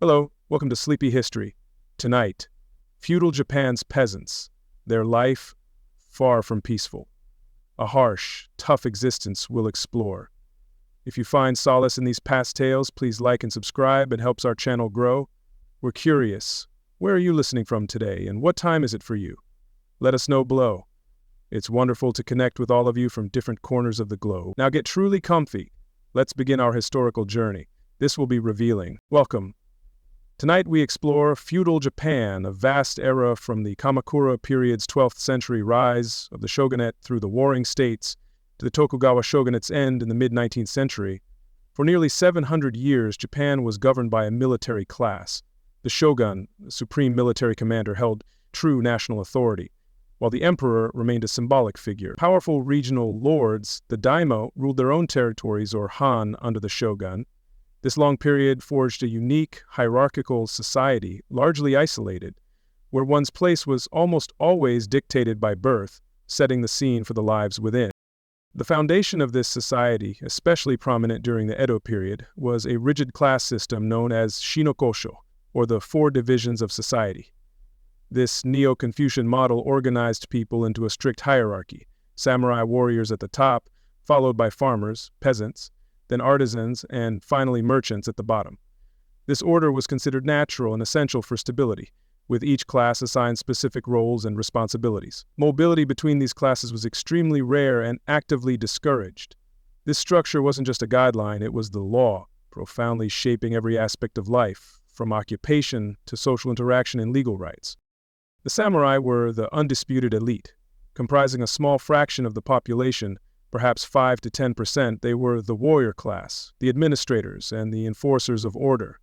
Hello, welcome to Sleepy History. Tonight, Feudal Japan's peasants, their life far from peaceful. A harsh, tough existence we'll explore. If you find solace in these past tales, please like and subscribe. It helps our channel grow. We're curious, where are you listening from today, and what time is it for you? Let us know below. It's wonderful to connect with all of you from different corners of the globe. Now get truly comfy. Let's begin our historical journey. This will be revealing. Welcome. Tonight we explore Feudal Japan, a vast era from the Kamakura period's 12th century rise of the shogunate through the warring states to the Tokugawa Shogunate's end in the mid-19th century. For nearly 700 years, Japan was governed by a military class. The shogun, the supreme military commander, held true national authority, while the emperor remained a symbolic figure. Powerful regional lords, the Daimyo, ruled their own territories or han under the shogun. This long period forged a unique, hierarchical society, largely isolated, where one's place was almost always dictated by birth, setting the scene for the lives within. The foundation of this society, especially prominent during the Edo period, was a rigid class system known as Shino, or the four divisions of society. This Neo-Confucian model organized people into a strict hierarchy: samurai warriors at the top, followed by farmers, peasants, then artisans, and finally merchants at the bottom. This order was considered natural and essential for stability, with each class assigned specific roles and responsibilities. Mobility between these classes was extremely rare and actively discouraged. This structure wasn't just a guideline, it was the law, profoundly shaping every aspect of life, from occupation to social interaction and legal rights. The samurai were the undisputed elite, comprising a small fraction of the population. Perhaps 5 to 10%, they were the warrior class, the administrators, and the enforcers of order.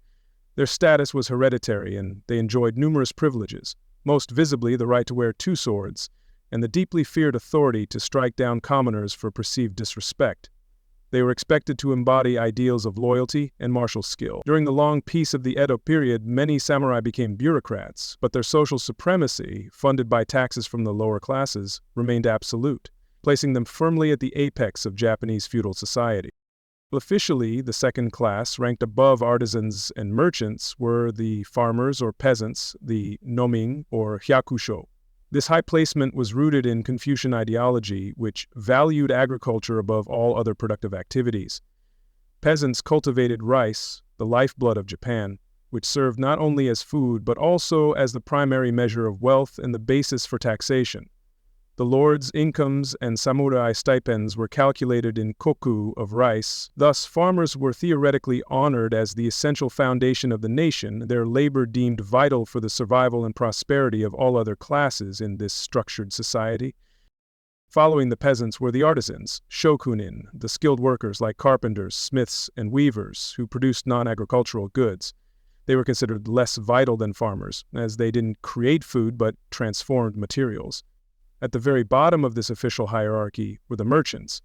Their status was hereditary, and they enjoyed numerous privileges, most visibly the right to wear two swords, and the deeply feared authority to strike down commoners for perceived disrespect. They were expected to embody ideals of loyalty and martial skill. During the long peace of the Edo period, many samurai became bureaucrats, but their social supremacy, funded by taxes from the lower classes, remained absolute, placing them firmly at the apex of Japanese feudal society. Officially, the second class, ranked above artisans and merchants, were the farmers or peasants, the Nomin or Hyakusho. This high placement was rooted in Confucian ideology, which valued agriculture above all other productive activities. Peasants cultivated rice, the lifeblood of Japan, which served not only as food but also as the primary measure of wealth and the basis for taxation. The lords' incomes and samurai stipends were calculated in koku of rice. Thus, farmers were theoretically honored as the essential foundation of the nation, their labor deemed vital for the survival and prosperity of all other classes in this structured society. Following the peasants were the artisans, Shokunin, the skilled workers like carpenters, smiths, and weavers who produced non-agricultural goods. They were considered less vital than farmers, as they didn't create food but transformed materials. At the very bottom of this official hierarchy were the merchants.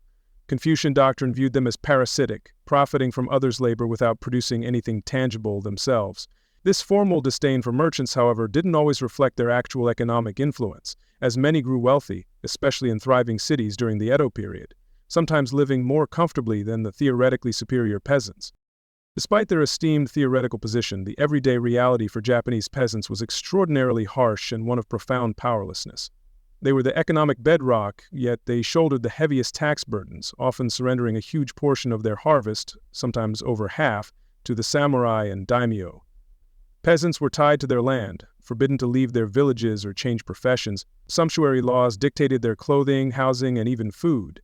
Confucian doctrine viewed them as parasitic, profiting from others' labor without producing anything tangible themselves. This formal disdain for merchants, however, didn't always reflect their actual economic influence, as many grew wealthy, especially in thriving cities during the Edo period, sometimes living more comfortably than the theoretically superior peasants. Despite their esteemed theoretical position, the everyday reality for Japanese peasants was extraordinarily harsh and one of profound powerlessness. They were the economic bedrock, yet they shouldered the heaviest tax burdens, often surrendering a huge portion of their harvest, sometimes over half, to the samurai and daimyo. Peasants were tied to their land, forbidden to leave their villages or change professions. Sumptuary laws dictated their clothing, housing, and even food.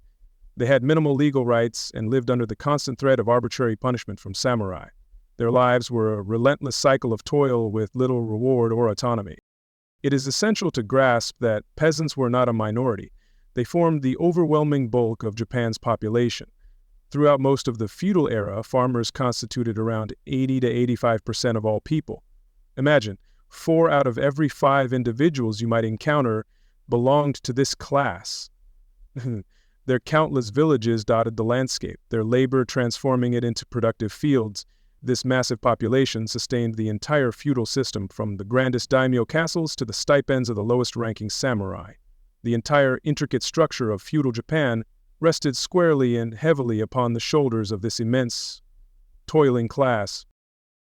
They had minimal legal rights and lived under the constant threat of arbitrary punishment from samurai. Their lives were a relentless cycle of toil with little reward or autonomy. It is essential to grasp that peasants were not a minority. They formed the overwhelming bulk of Japan's population. Throughout most of the feudal era, farmers constituted around 80 to 85% of all people. Imagine, 4 out of every 5 individuals you might encounter belonged to this class. Their countless villages dotted the landscape, their labor transforming it into productive fields. This massive population sustained the entire feudal system, from the grandest daimyo castles to the stipends of the lowest-ranking samurai. The entire intricate structure of feudal Japan rested squarely and heavily upon the shoulders of this immense, toiling class.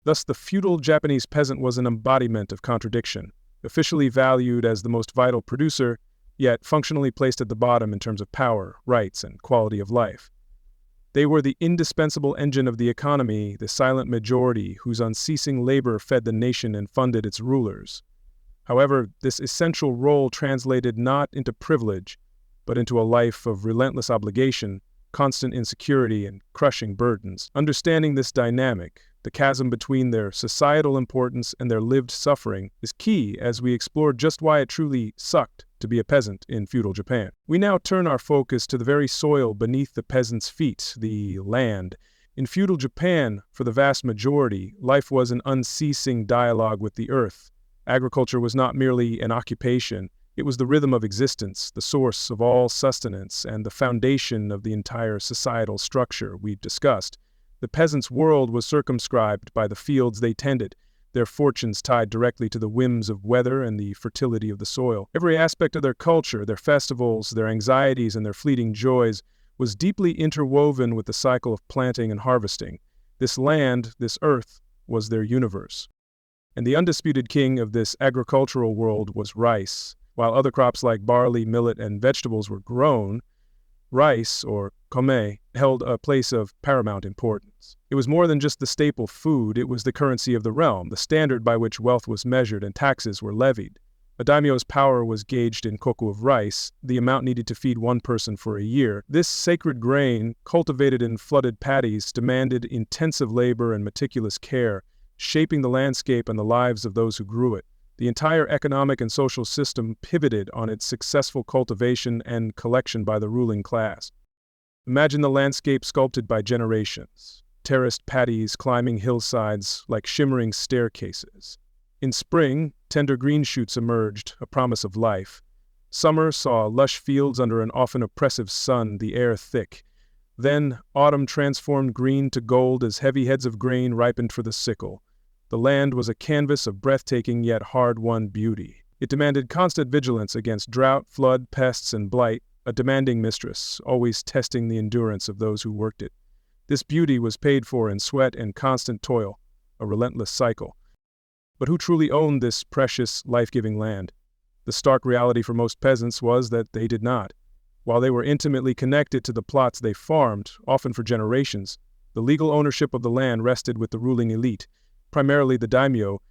Thus, the feudal Japanese peasant was an embodiment of contradiction, officially valued as the most vital producer, yet functionally placed at the bottom in terms of power, rights, and quality of life. They were the indispensable engine of the economy, the silent majority whose unceasing labor fed the nation and funded its rulers. However, this essential role translated not into privilege, but into a life of relentless obligation, constant insecurity, and crushing burdens. Understanding this dynamic, the chasm between their societal importance and their lived suffering, is key as we explore just why it truly sucked to be a peasant in feudal Japan. We now turn our focus to the very soil beneath the peasant's feet, the land. In feudal Japan, for the vast majority, life was an unceasing dialogue with the earth. Agriculture was not merely an occupation, it was the rhythm of existence, the source of all sustenance, and the foundation of the entire societal structure we've discussed. The peasants' world was circumscribed by the fields they tended, their fortunes tied directly to the whims of weather and the fertility of the soil. Every aspect of their culture, their festivals, their anxieties, and their fleeting joys was deeply interwoven with the cycle of planting and harvesting. This land, this earth, was their universe. And the undisputed king of this agricultural world was rice. While other crops like barley, millet, and vegetables were grown, rice, or kome, held a place of paramount importance. It was more than just the staple food, it was the currency of the realm, the standard by which wealth was measured and taxes were levied. A daimyo's power was gauged in koku of rice, the amount needed to feed one person for a year. This sacred grain, cultivated in flooded paddies, demanded intensive labor and meticulous care, shaping the landscape and the lives of those who grew it. The entire economic and social system pivoted on its successful cultivation and collection by the ruling class. Imagine the landscape sculpted by generations, terraced paddies climbing hillsides like shimmering staircases. In spring, tender green shoots emerged, a promise of life. Summer saw lush fields under an often oppressive sun, the air thick. Then, autumn transformed green to gold as heavy heads of grain ripened for the sickle. The land was a canvas of breathtaking yet hard-won beauty. It demanded constant vigilance against drought, flood, pests, and blight, a demanding mistress, always testing the endurance of those who worked it. This beauty was paid for in sweat and constant toil, a relentless cycle. But who truly owned this precious, life-giving land? The stark reality for most peasants was that they did not. While they were intimately connected to the plots they farmed, often for generations, the legal ownership of the land rested with the ruling elite, primarily the daimyo,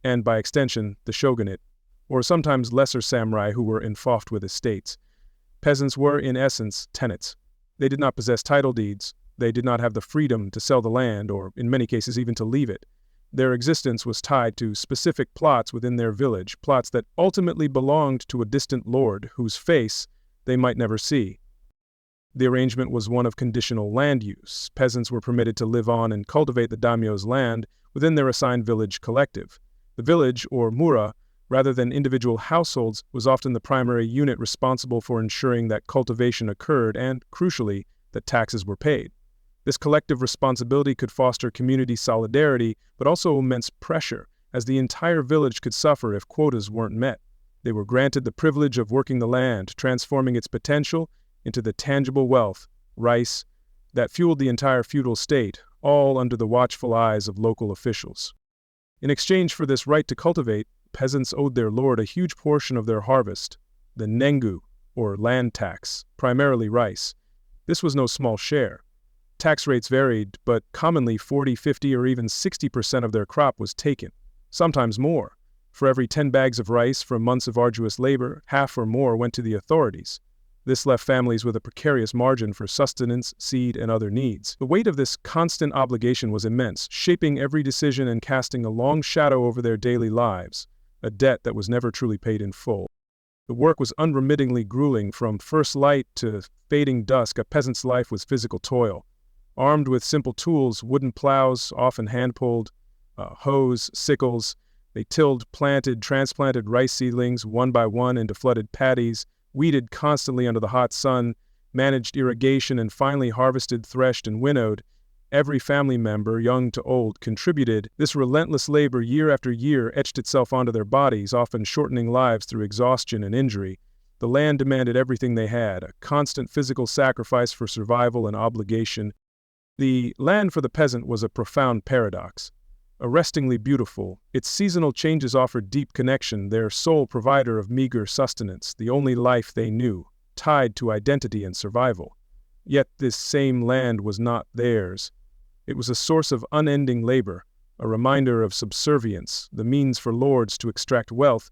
and by extension, the shogunate, or sometimes lesser samurai who were involved with estates. Peasants were, in essence, tenants. They did not possess title deeds, they did not have the freedom to sell the land, or in many cases even to leave it. Their existence was tied to specific plots within their village, plots that ultimately belonged to a distant lord whose face they might never see. The arrangement was one of conditional land use. Peasants were permitted to live on and cultivate the daimyo's land within their assigned village collective. The village, or mura, rather than individual households, was often the primary unit responsible for ensuring that cultivation occurred and, crucially, that taxes were paid. This collective responsibility could foster community solidarity, but also immense pressure, as the entire village could suffer if quotas weren't met. They were granted the privilege of working the land, transforming its potential into the tangible wealth, rice, that fueled the entire feudal state, all under the watchful eyes of local officials. In exchange for this right to cultivate, peasants owed their lord a huge portion of their harvest, the Nengu, or land tax, primarily rice. This was no small share. Tax rates varied, but commonly 40, 50, or even 60% of their crop was taken, sometimes more. For every 10 bags of rice from months of arduous labor, half or more went to the authorities. This left families with a precarious margin for sustenance, seed, and other needs. The weight of this constant obligation was immense, shaping every decision and casting a long shadow over their daily lives, a debt that was never truly paid in full. The work was unremittingly grueling. From first light to fading dusk, a peasant's life was physical toil. Armed with simple tools, wooden plows, often hand-pulled, hoes, sickles, they tilled, planted, transplanted rice seedlings one by one into flooded paddies, weeded constantly under the hot sun, managed irrigation, and finally harvested, threshed, and winnowed. Every family member, young to old, contributed. This relentless labor year after year etched itself onto their bodies, often shortening lives through exhaustion and injury. The land demanded everything they had, a constant physical sacrifice for survival and obligation. The land for the peasant was a profound paradox. arrestingly beautiful. Its seasonal changes offered deep connection, their sole provider of meager sustenance, the only life they knew, tied to identity and survival. Yet this same land was not theirs. It was a source of unending labor, a reminder of subservience, the means for lords to extract wealth,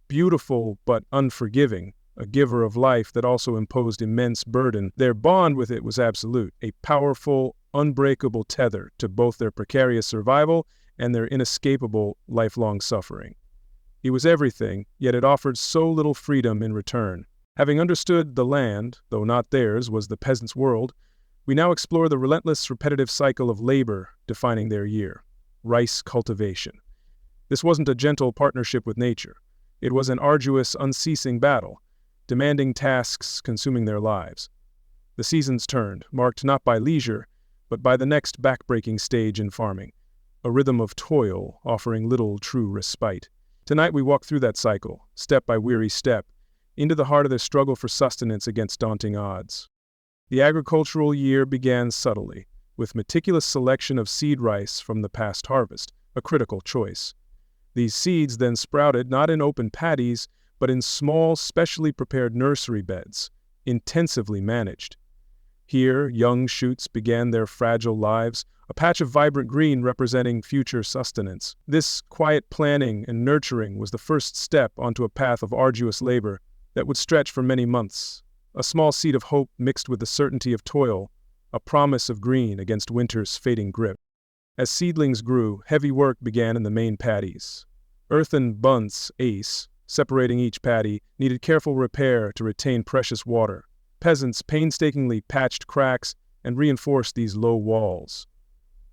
beautiful but unforgiving, a giver of life that also imposed immense burden. Their bond with it was absolute, a powerful, unbreakable tether to both their precarious survival and their inescapable, lifelong suffering. It was everything, yet it offered so little freedom in return. Having understood the land, though not theirs, was the peasants' world, we now explore the relentless, repetitive cycle of labor defining their year. Rice cultivation. This wasn't a gentle partnership with nature. It was an arduous, unceasing battle, demanding tasks consuming their lives. The seasons turned, marked not by leisure, but by the next backbreaking stage in farming, a rhythm of toil offering little true respite. Tonight we walk through that cycle, step by weary step, into the heart of their struggle for sustenance against daunting odds. The agricultural year began subtly, with meticulous selection of seed rice from the past harvest, a critical choice. These seeds then sprouted not in open paddies, but in small, specially prepared nursery beds, intensively managed. Here, young shoots began their fragile lives, a patch of vibrant green representing future sustenance. This quiet planning and nurturing was the first step onto a path of arduous labor that would stretch for many months, a small seed of hope mixed with the certainty of toil, a promise of green against winter's fading grip. As seedlings grew, heavy work began in the main paddies. Earthen bunts, separating each paddy, needed careful repair to retain precious water. Peasants painstakingly patched cracks and reinforced these low walls.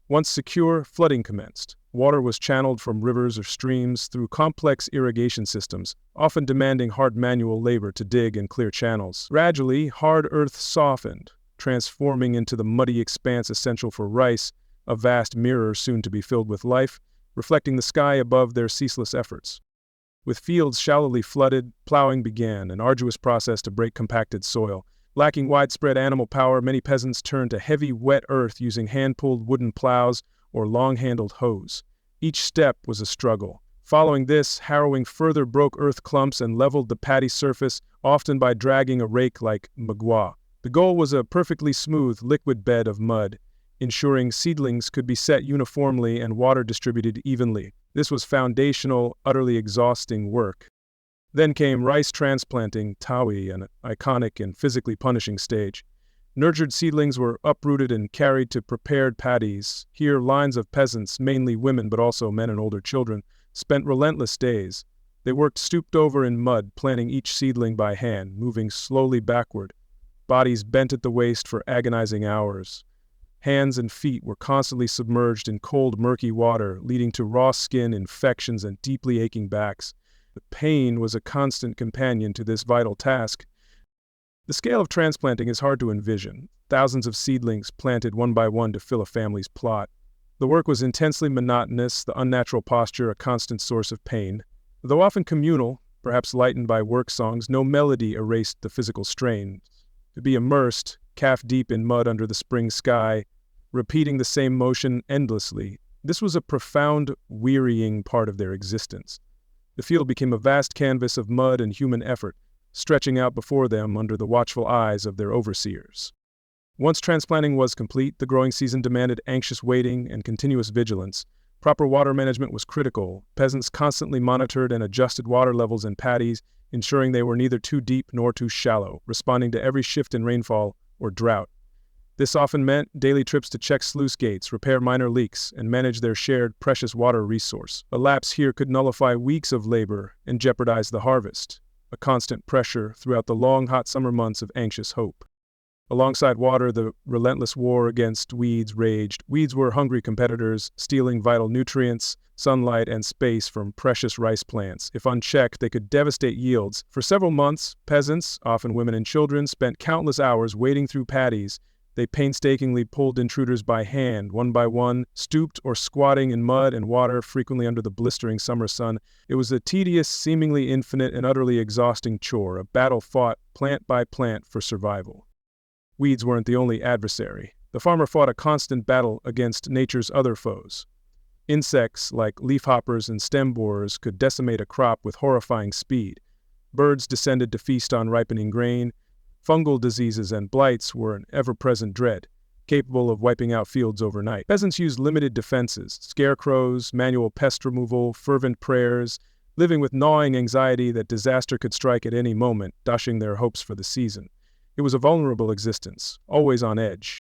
Once secure, flooding commenced. Water was channeled from rivers or streams through complex irrigation systems, often demanding hard manual labor to dig and clear channels. Gradually, hard earth softened, transforming into the muddy expanse essential for rice, a vast mirror soon to be filled with life, reflecting the sky above their ceaseless efforts. With fields shallowly flooded, plowing began, an arduous process to break compacted soil. Lacking widespread animal power, many peasants turned to heavy, wet earth using hand-pulled wooden plows or long-handled hoes. Each step was a struggle. Following this, harrowing further broke earth clumps and leveled the paddy surface, often by dragging a rake like magua. The goal was a perfectly smooth, liquid bed of mud, ensuring seedlings could be set uniformly and water distributed evenly. This was foundational, utterly exhausting work. Then came rice transplanting, tawi, an iconic and physically punishing stage. Nurtured seedlings were uprooted and carried to prepared paddies. Here, lines of peasants, mainly women but also men and older children, spent relentless days. They worked stooped over in mud, planting each seedling by hand, moving slowly backward, bodies bent at the waist for agonizing hours. Hands and feet were constantly submerged in cold, murky water, leading to raw skin, infections, and deeply aching backs. The pain was a constant companion to this vital task. The scale of transplanting is hard to envision. Thousands of seedlings planted one by one to fill a family's plot. The work was intensely monotonous, the unnatural posture a constant source of pain. Though often communal, perhaps lightened by work songs, no melody erased the physical strain. To be immersed, calf-deep in mud under the spring sky, repeating the same motion endlessly, this was a profound, wearying part of their existence. The field became a vast canvas of mud and human effort, stretching out before them under the watchful eyes of their overseers. Once transplanting was complete, the growing season demanded anxious waiting and continuous vigilance. Proper water management was critical. Peasants constantly monitored and adjusted water levels in paddies, ensuring they were neither too deep nor too shallow, responding to every shift in rainfall or drought. This often meant daily trips to check sluice gates, repair minor leaks, and manage their shared precious water resource. A lapse here could nullify weeks of labor and jeopardize the harvest, a constant pressure throughout the long, hot summer months of anxious hope. Alongside water, the relentless war against weeds raged. Weeds were hungry competitors, stealing vital nutrients, sunlight, and space from precious rice plants. If unchecked, they could devastate yields. For several months, peasants, often women and children, spent countless hours wading through paddies. They painstakingly pulled intruders by hand, one by one, stooped or squatting in mud and water, frequently under the blistering summer sun. It was a tedious, seemingly infinite, and utterly exhausting chore, a battle fought plant by plant for survival. Weeds weren't the only adversary. The farmer fought a constant battle against nature's other foes. Insects like leafhoppers and stem borers could decimate a crop with horrifying speed. Birds descended to feast on ripening grain. Fungal diseases and blights were an ever-present dread, capable of wiping out fields overnight. Peasants used limited defenses: scarecrows, manual pest removal, fervent prayers, living with gnawing anxiety that disaster could strike at any moment, dashing their hopes for the season. It was a vulnerable existence, always on edge.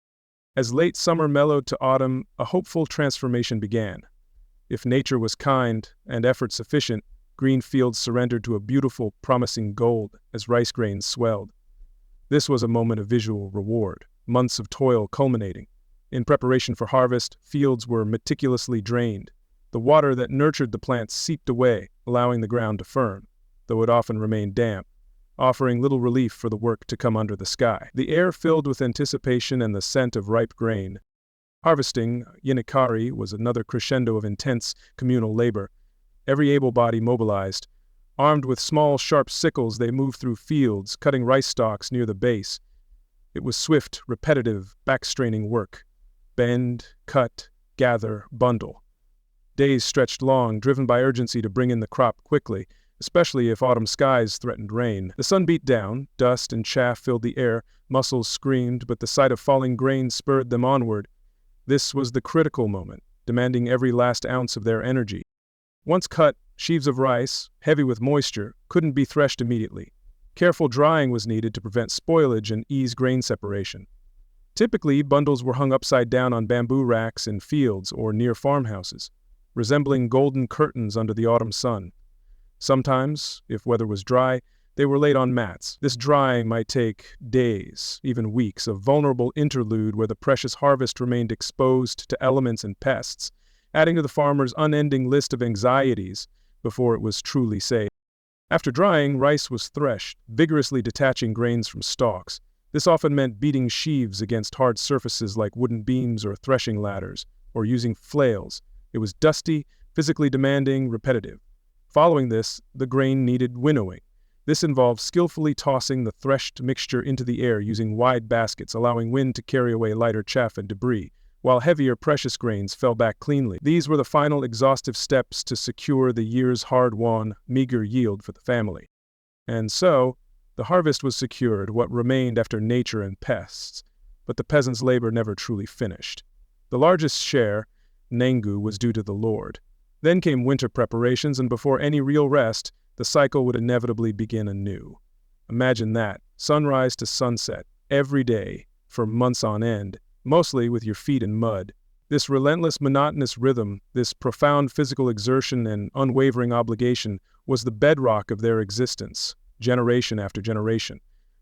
As late summer mellowed to autumn, a hopeful transformation began. If nature was kind and effort sufficient, green fields surrendered to a beautiful, promising gold as rice grains swelled. This was a moment of visual reward, months of toil culminating. In preparation for harvest, fields were meticulously drained. The water that nurtured the plants seeped away, allowing the ground to firm, though it often remained damp, offering little relief for the work to come under the sky. The air filled with anticipation and the scent of ripe grain. Harvesting, yinikari, was another crescendo of intense communal labor. Every able body mobilized. Armed with small, sharp sickles, they moved through fields, cutting rice stalks near the base. It was swift, repetitive, back-straining work. Bend, cut, gather, bundle. Days stretched long, driven by urgency to bring in the crop quickly, especially if autumn skies threatened rain. The sun beat down, dust and chaff filled the air, muscles screamed, but the sight of falling grain spurred them onward. This was the critical moment, demanding every last ounce of their energy. Once cut, sheaves of rice, heavy with moisture, couldn't be threshed immediately. Careful drying was needed to prevent spoilage and ease grain separation. Typically, bundles were hung upside down on bamboo racks in fields or near farmhouses, resembling golden curtains under the autumn sun. Sometimes, if weather was dry, they were laid on mats. This drying might take days, even weeks, a vulnerable interlude where the precious harvest remained exposed to elements and pests, adding to the farmer's unending list of anxieties before it was truly safe. After drying, rice was threshed, vigorously detaching grains from stalks. This often meant beating sheaves against hard surfaces like wooden beams or threshing ladders, or using flails. It was dusty, physically demanding, repetitive. Following this, the grain needed winnowing. This involved skillfully tossing the threshed mixture into the air using wide baskets, allowing wind to carry away lighter chaff and debris, while heavier precious grains fell back cleanly. These were the final exhaustive steps to secure the year's hard-won, meager yield for the family. And so, the harvest was secured, what remained after nature and pests, but the peasants' labor never truly finished. The largest share, Nengu, was due to the Lord. Then came winter preparations, and before any real rest, the cycle would inevitably begin anew. Imagine that, sunrise to sunset, every day, for months on end, mostly with your feet in mud. This relentless, monotonous rhythm, this profound physical exertion and unwavering obligation, was the bedrock of their existence, generation after generation.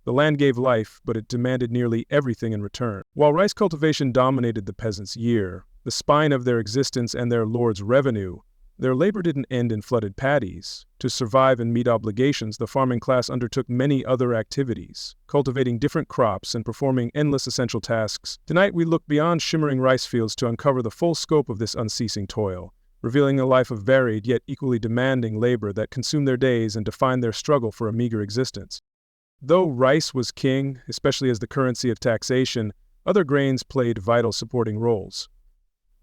The land gave life, but it demanded nearly everything in return. While rice cultivation dominated the peasants' year, the spine of their existence and their lord's revenue, their labor didn't end in flooded paddies. To survive and meet obligations, the farming class undertook many other activities, cultivating different crops and performing endless essential tasks. Tonight we look beyond shimmering rice fields to uncover the full scope of this unceasing toil, revealing a life of varied yet equally demanding labor that consumed their days and defined their struggle for a meager existence. Though rice was king, especially as the currency of taxation, other grains played vital supporting roles.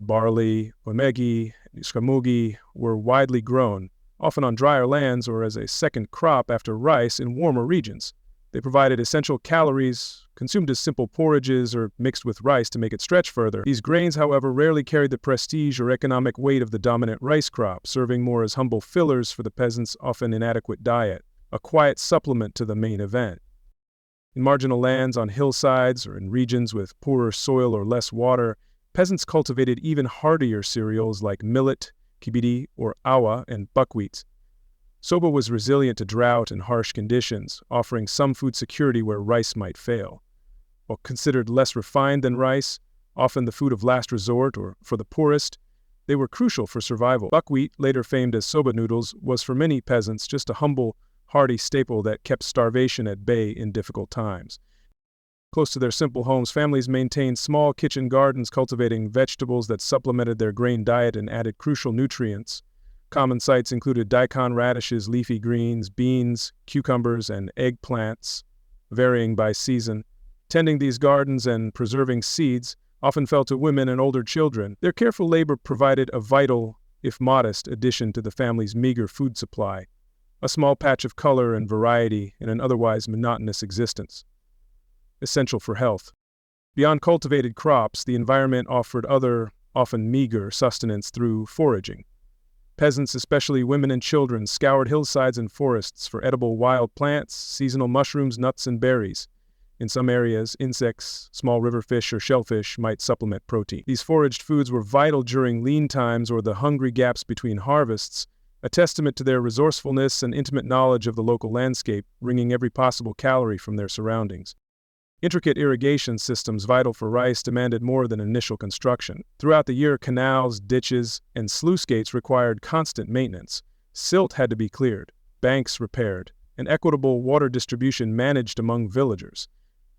Barley, omegi, and skamugi were widely grown, often on drier lands or as a second crop after rice in warmer regions. They provided essential calories, consumed as simple porridges or mixed with rice to make it stretch further. These grains, however, rarely carried the prestige or economic weight of the dominant rice crop, serving more as humble fillers for the peasants' often inadequate diet, a quiet supplement to the main event. In marginal lands, on hillsides, or in regions with poorer soil or less water, peasants cultivated even hardier cereals like millet, kibiri, or awa, and buckwheat. Soba was resilient to drought and harsh conditions, offering some food security where rice might fail. While considered less refined than rice, often the food of last resort or for the poorest, they were crucial for survival. Buckwheat, later famed as soba noodles, was for many peasants just a humble, hearty staple that kept starvation at bay in difficult times. Close to their simple homes, families maintained small kitchen gardens cultivating vegetables that supplemented their grain diet and added crucial nutrients. Common sites included daikon radishes, leafy greens, beans, cucumbers, and eggplants, varying by season. Tending these gardens and preserving seeds often fell to women and older children. Their careful labor provided a vital, if modest, addition to the family's meager food supply, a small patch of color and variety in an otherwise monotonous existence. Essential for health. Beyond cultivated crops, the environment offered other, often meager, sustenance through foraging. Peasants, especially women and children, scoured hillsides and forests for edible wild plants, seasonal mushrooms, nuts, and berries. In some areas, insects, small river fish, or shellfish might supplement protein. These foraged foods were vital during lean times or the hungry gaps between harvests, a testament to their resourcefulness and intimate knowledge of the local landscape, wringing every possible calorie from their surroundings. Intricate irrigation systems vital for rice demanded more than initial construction. Throughout the year, canals, ditches, and sluice gates required constant maintenance. Silt had to be cleared, banks repaired, and equitable water distribution managed among villagers.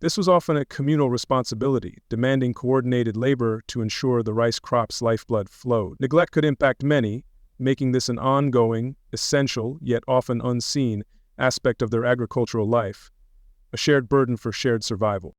This was often a communal responsibility, demanding coordinated labor to ensure the rice crop's lifeblood flowed. Neglect could impact many, making this an ongoing, essential, yet often unseen, aspect of their agricultural life. A shared burden for shared survival.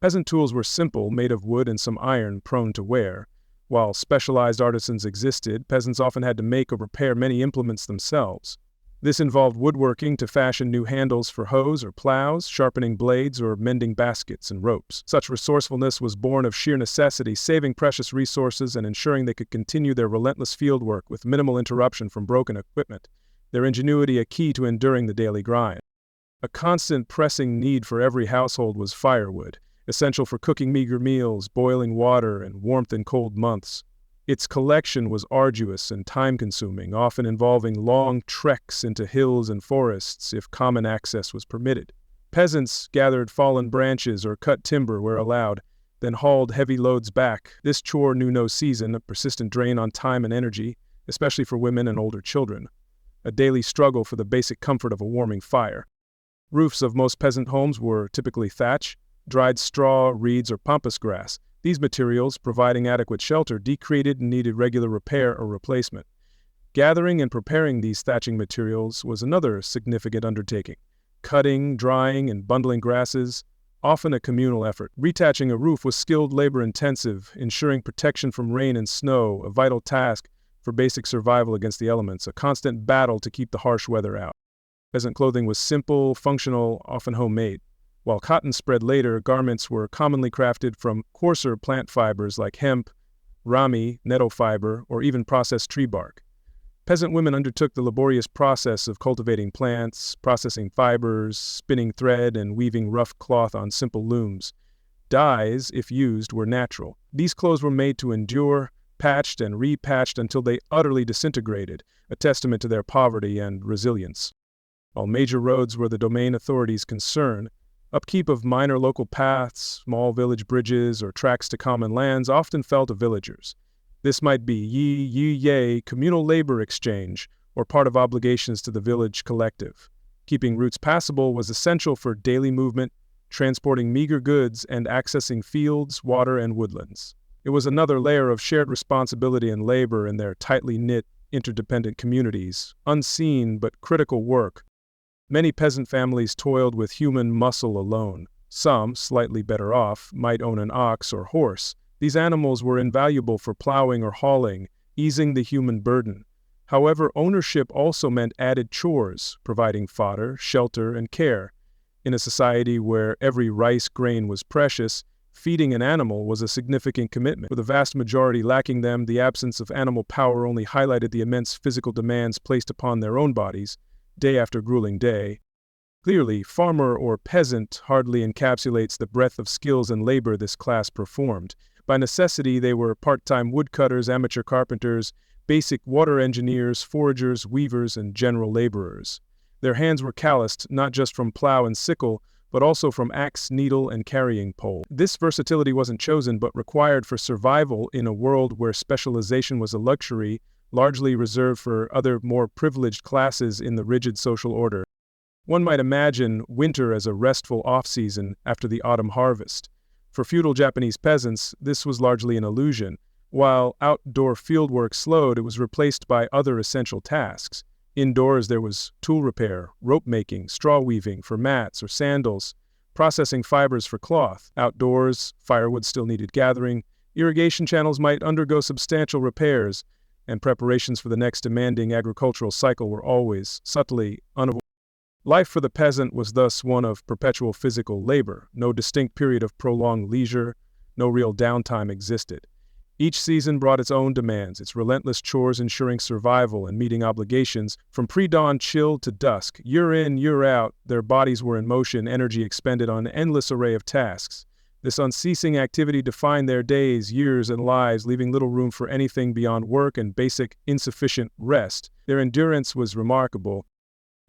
Peasant tools were simple, made of wood and some iron, prone to wear. While specialized artisans existed, peasants often had to make or repair many implements themselves. This involved woodworking to fashion new handles for hoes or plows, sharpening blades, or mending baskets and ropes. Such resourcefulness was born of sheer necessity, saving precious resources and ensuring they could continue their relentless fieldwork with minimal interruption from broken equipment, their ingenuity a key to enduring the daily grind. A constant pressing need for every household was firewood, essential for cooking meager meals, boiling water, and warmth in cold months. Its collection was arduous and time-consuming, often involving long treks into hills and forests if common access was permitted. Peasants gathered fallen branches or cut timber where allowed, then hauled heavy loads back. This chore knew no season, a persistent drain on time and energy, especially for women and older children. A daily struggle for the basic comfort of a warming fire. Roofs of most peasant homes were typically thatch, dried straw, reeds, or pampas grass. These materials, providing adequate shelter, decreated and needed regular repair or replacement. Gathering and preparing these thatching materials was another significant undertaking. Cutting, drying, and bundling grasses, often a communal effort. Retouching a roof was skilled labor-intensive, ensuring protection from rain and snow, a vital task for basic survival against the elements, a constant battle to keep the harsh weather out. Peasant clothing was simple, functional, often homemade. While cotton spread later, garments were commonly crafted from coarser plant fibers like hemp, rami, nettle fiber, or even processed tree bark. Peasant women undertook the laborious process of cultivating plants, processing fibers, spinning thread, and weaving rough cloth on simple looms. Dyes, if used, were natural. These clothes were made to endure, patched and repatched until they utterly disintegrated, a testament to their poverty and resilience. While major roads were the domain authorities' concern, upkeep of minor local paths, small village bridges, or tracks to common lands often fell to villagers. This might be yay, communal labor exchange, or part of obligations to the village collective. Keeping routes passable was essential for daily movement, transporting meager goods, and accessing fields, water, and woodlands. It was another layer of shared responsibility and labor in their tightly knit, interdependent communities, unseen but critical work. Many peasant families toiled with human muscle alone. Some, slightly better off, might own an ox or horse. These animals were invaluable for plowing or hauling, easing the human burden. However, ownership also meant added chores, providing fodder, shelter, and care. In a society where every rice grain was precious, feeding an animal was a significant commitment. With the vast majority lacking them, the absence of animal power only highlighted the immense physical demands placed upon their own bodies, day after grueling day. Clearly, farmer or peasant hardly encapsulates the breadth of skills and labor this class performed. By necessity, they were part-time woodcutters, amateur carpenters, basic water engineers, foragers, weavers, and general laborers. Their hands were calloused not just from plow and sickle, but also from axe, needle, and carrying pole. This versatility wasn't chosen but required for survival in a world where specialization was a luxury, largely reserved for other more privileged classes in the rigid social order. One might imagine winter as a restful off-season after the autumn harvest. For feudal Japanese peasants, this was largely an illusion. While outdoor fieldwork slowed, it was replaced by other essential tasks. Indoors, there was tool repair, rope making, straw weaving for mats or sandals, processing fibers for cloth. Outdoors, firewood still needed gathering, Irrigation channels might undergo substantial repairs, and preparations for the next demanding agricultural cycle were always subtly unavoidable. Life for the peasant was thus one of perpetual physical labor. No distinct period of prolonged leisure, no real downtime existed. Each season brought its own demands, its relentless chores ensuring survival and meeting obligations. From pre-dawn chill to dusk, year in, year out, their bodies were in motion, energy expended on an endless array of tasks. This unceasing activity defined their days, years, and lives, leaving little room for anything beyond work and basic, insufficient rest. Their endurance was remarkable.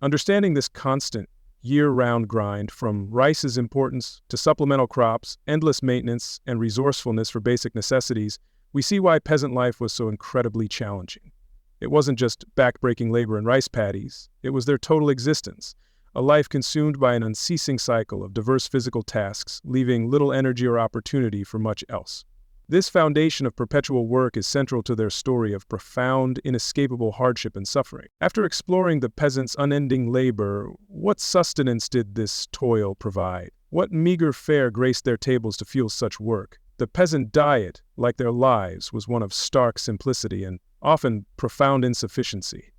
Understanding this constant, year-round grind, from rice's importance to supplemental crops, endless maintenance, and resourcefulness for basic necessities, we see why peasant life was so incredibly challenging. It wasn't just back-breaking labor in rice paddies, it was their total existence, a life consumed by an unceasing cycle of diverse physical tasks, leaving little energy or opportunity for much else. This foundation of perpetual work is central to their story of profound, inescapable hardship and suffering. After exploring the peasants' unending labor, what sustenance did this toil provide? What meager fare graced their tables to fuel such work? The peasant diet, like their lives, was one of stark simplicity and often profound insufficiency.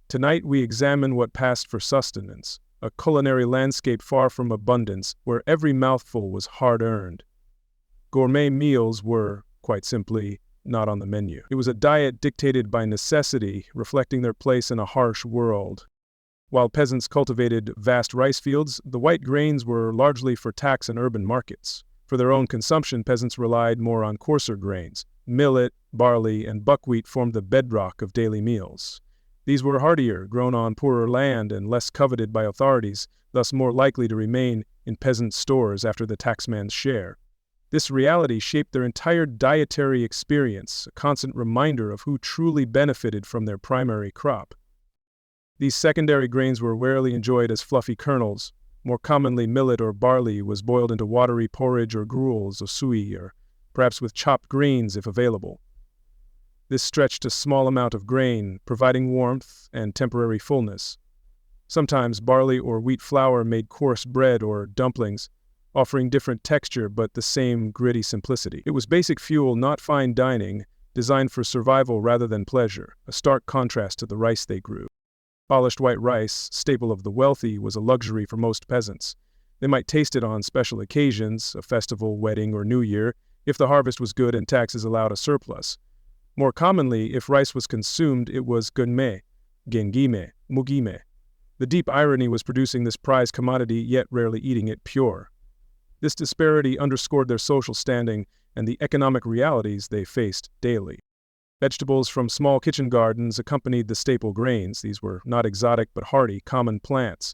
Tonight we examine what passed for sustenance, a culinary landscape far from abundance, where every mouthful was hard-earned. Gourmet meals were, quite simply, not on the menu. It was a diet dictated by necessity, reflecting their place in a harsh world. While peasants cultivated vast rice fields, the white grains were largely for tax and urban markets. For their own consumption, peasants relied more on coarser grains. Millet, barley, and buckwheat formed the bedrock of daily meals. These were hardier, grown on poorer land, and less coveted by authorities, thus more likely to remain in peasant stores after the taxman's share. This reality shaped their entire dietary experience, a constant reminder of who truly benefited from their primary crop. These secondary grains were rarely enjoyed as fluffy kernels. More commonly, millet or barley was boiled into watery porridge or gruels, osui, or perhaps with chopped greens if available. This stretched a small amount of grain, providing warmth and temporary fullness. Sometimes barley or wheat flour made coarse bread or dumplings, offering different texture but the same gritty simplicity. It was basic fuel, not fine dining, designed for survival rather than pleasure, a stark contrast to the rice they grew. Polished white rice, staple of the wealthy, was a luxury for most peasants. They might taste it on special occasions, a festival, wedding, or New Year, if the harvest was good and taxes allowed a surplus. More commonly, if rice was consumed, it was gunme, gengime, mugime. The deep irony was producing this prized commodity, yet rarely eating it pure. This disparity underscored their social standing and the economic realities they faced daily. Vegetables from small kitchen gardens accompanied the staple grains. These were not exotic but hardy, common plants.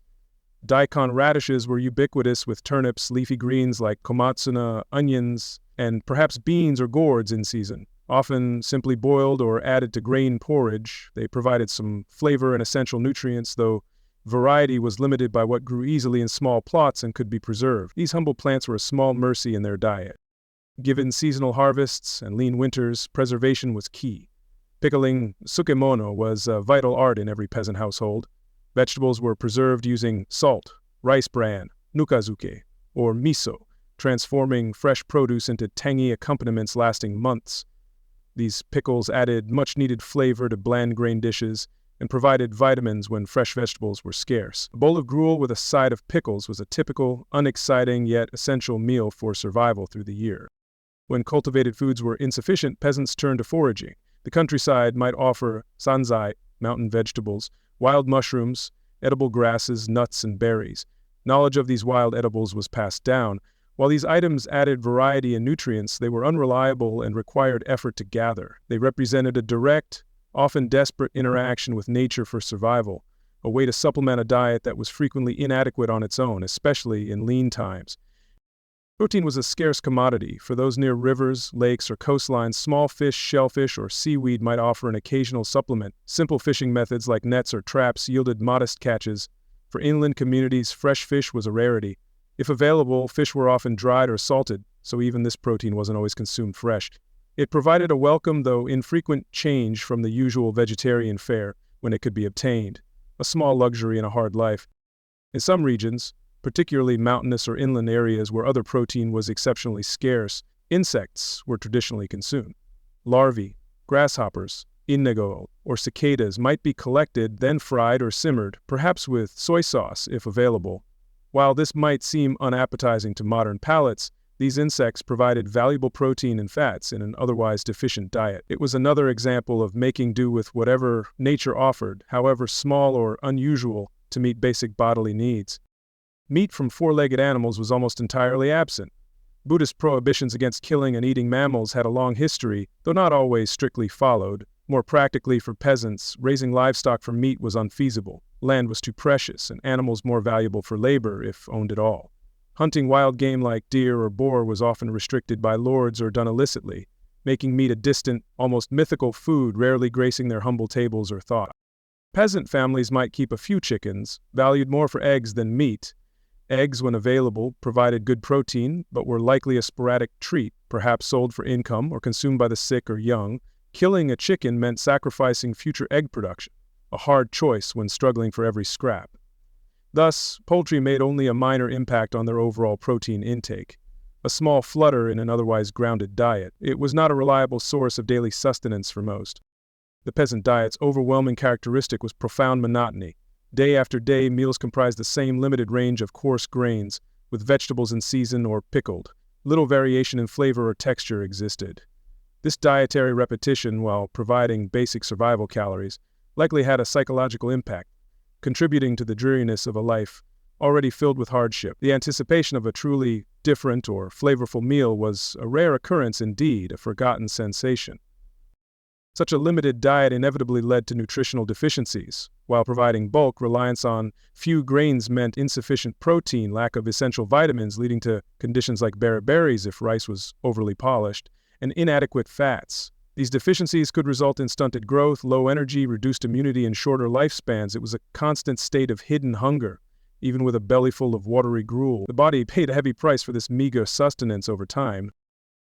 Daikon radishes were ubiquitous, with turnips, leafy greens like komatsuna, onions, and perhaps beans or gourds in season. Often simply boiled or added to grain porridge, they provided some flavor and essential nutrients, though variety was limited by what grew easily in small plots and could be preserved. These humble plants were a small mercy in their diet. Given seasonal harvests and lean winters, preservation was key. Pickling sukemono was a vital art in every peasant household. Vegetables were preserved using salt, rice bran, nukazuke, or miso, transforming fresh produce into tangy accompaniments lasting months. These pickles added much-needed flavor to bland grain dishes and provided vitamins when fresh vegetables were scarce. A bowl of gruel with a side of pickles was a typical, unexciting yet essential meal for survival through the year. When cultivated foods were insufficient, peasants turned to foraging. The countryside might offer sanzai, mountain vegetables, wild mushrooms, edible grasses, nuts, and berries. Knowledge of these wild edibles was passed down. While these items added variety and nutrients, they were unreliable and required effort to gather. They represented a direct, often desperate interaction with nature for survival, a way to supplement a diet that was frequently inadequate on its own, especially in lean times. Protein was a scarce commodity. For those near rivers, lakes, or coastlines, small fish, shellfish, or seaweed might offer an occasional supplement. Simple fishing methods like nets or traps yielded modest catches. For inland communities, fresh fish was a rarity. If available, fish were often dried or salted, so even this protein wasn't always consumed fresh. It provided a welcome, though infrequent, change from the usual vegetarian fare when it could be obtained, a small luxury in a hard life. In some regions, particularly mountainous or inland areas where other protein was exceptionally scarce, Insects were traditionally consumed. Larvae, grasshoppers, indigo, or cicadas might be collected, then fried or simmered, perhaps with soy sauce if available. While this might seem unappetizing to modern palates, these insects provided valuable protein and fats in an otherwise deficient diet. It was another example of making do with whatever nature offered, however small or unusual, to meet basic bodily needs. Meat from four-legged animals was almost entirely absent. Buddhist prohibitions against killing and eating mammals had a long history, though not always strictly followed. More practically for peasants, raising livestock for meat was unfeasible. Land was too precious, and animals more valuable for labor if owned at all. Hunting wild game like deer or boar was often restricted by lords or done illicitly, making meat a distant, almost mythical food rarely gracing their humble tables or thought. Peasant families might keep a few chickens, valued more for eggs than meat. Eggs, when available, provided good protein, but were likely a sporadic treat, perhaps sold for income or consumed by the sick or young. Killing a chicken meant sacrificing future egg production, a hard choice when struggling for every scrap. Thus, poultry made only a minor impact on their overall protein intake. A small flutter in an otherwise grounded diet, it was not a reliable source of daily sustenance for most. The peasant diet's overwhelming characteristic was profound monotony. Day after day, meals comprised the same limited range of coarse grains, with vegetables in season or pickled. Little variation in flavor or texture existed. This dietary repetition, while providing basic survival calories, likely had a psychological impact, contributing to the dreariness of a life already filled with hardship. The anticipation of a truly different or flavorful meal was a rare occurrence indeed, a forgotten sensation. Such a limited diet inevitably led to nutritional deficiencies. While providing bulk, reliance on few grains meant insufficient protein, lack of essential vitamins leading to conditions like beriberi if rice was overly polished, and inadequate fats. These deficiencies could result in stunted growth, low energy, reduced immunity, and shorter lifespans. It was a constant state of hidden hunger. Even with a belly full of watery gruel, the body paid a heavy price for this meager sustenance over time.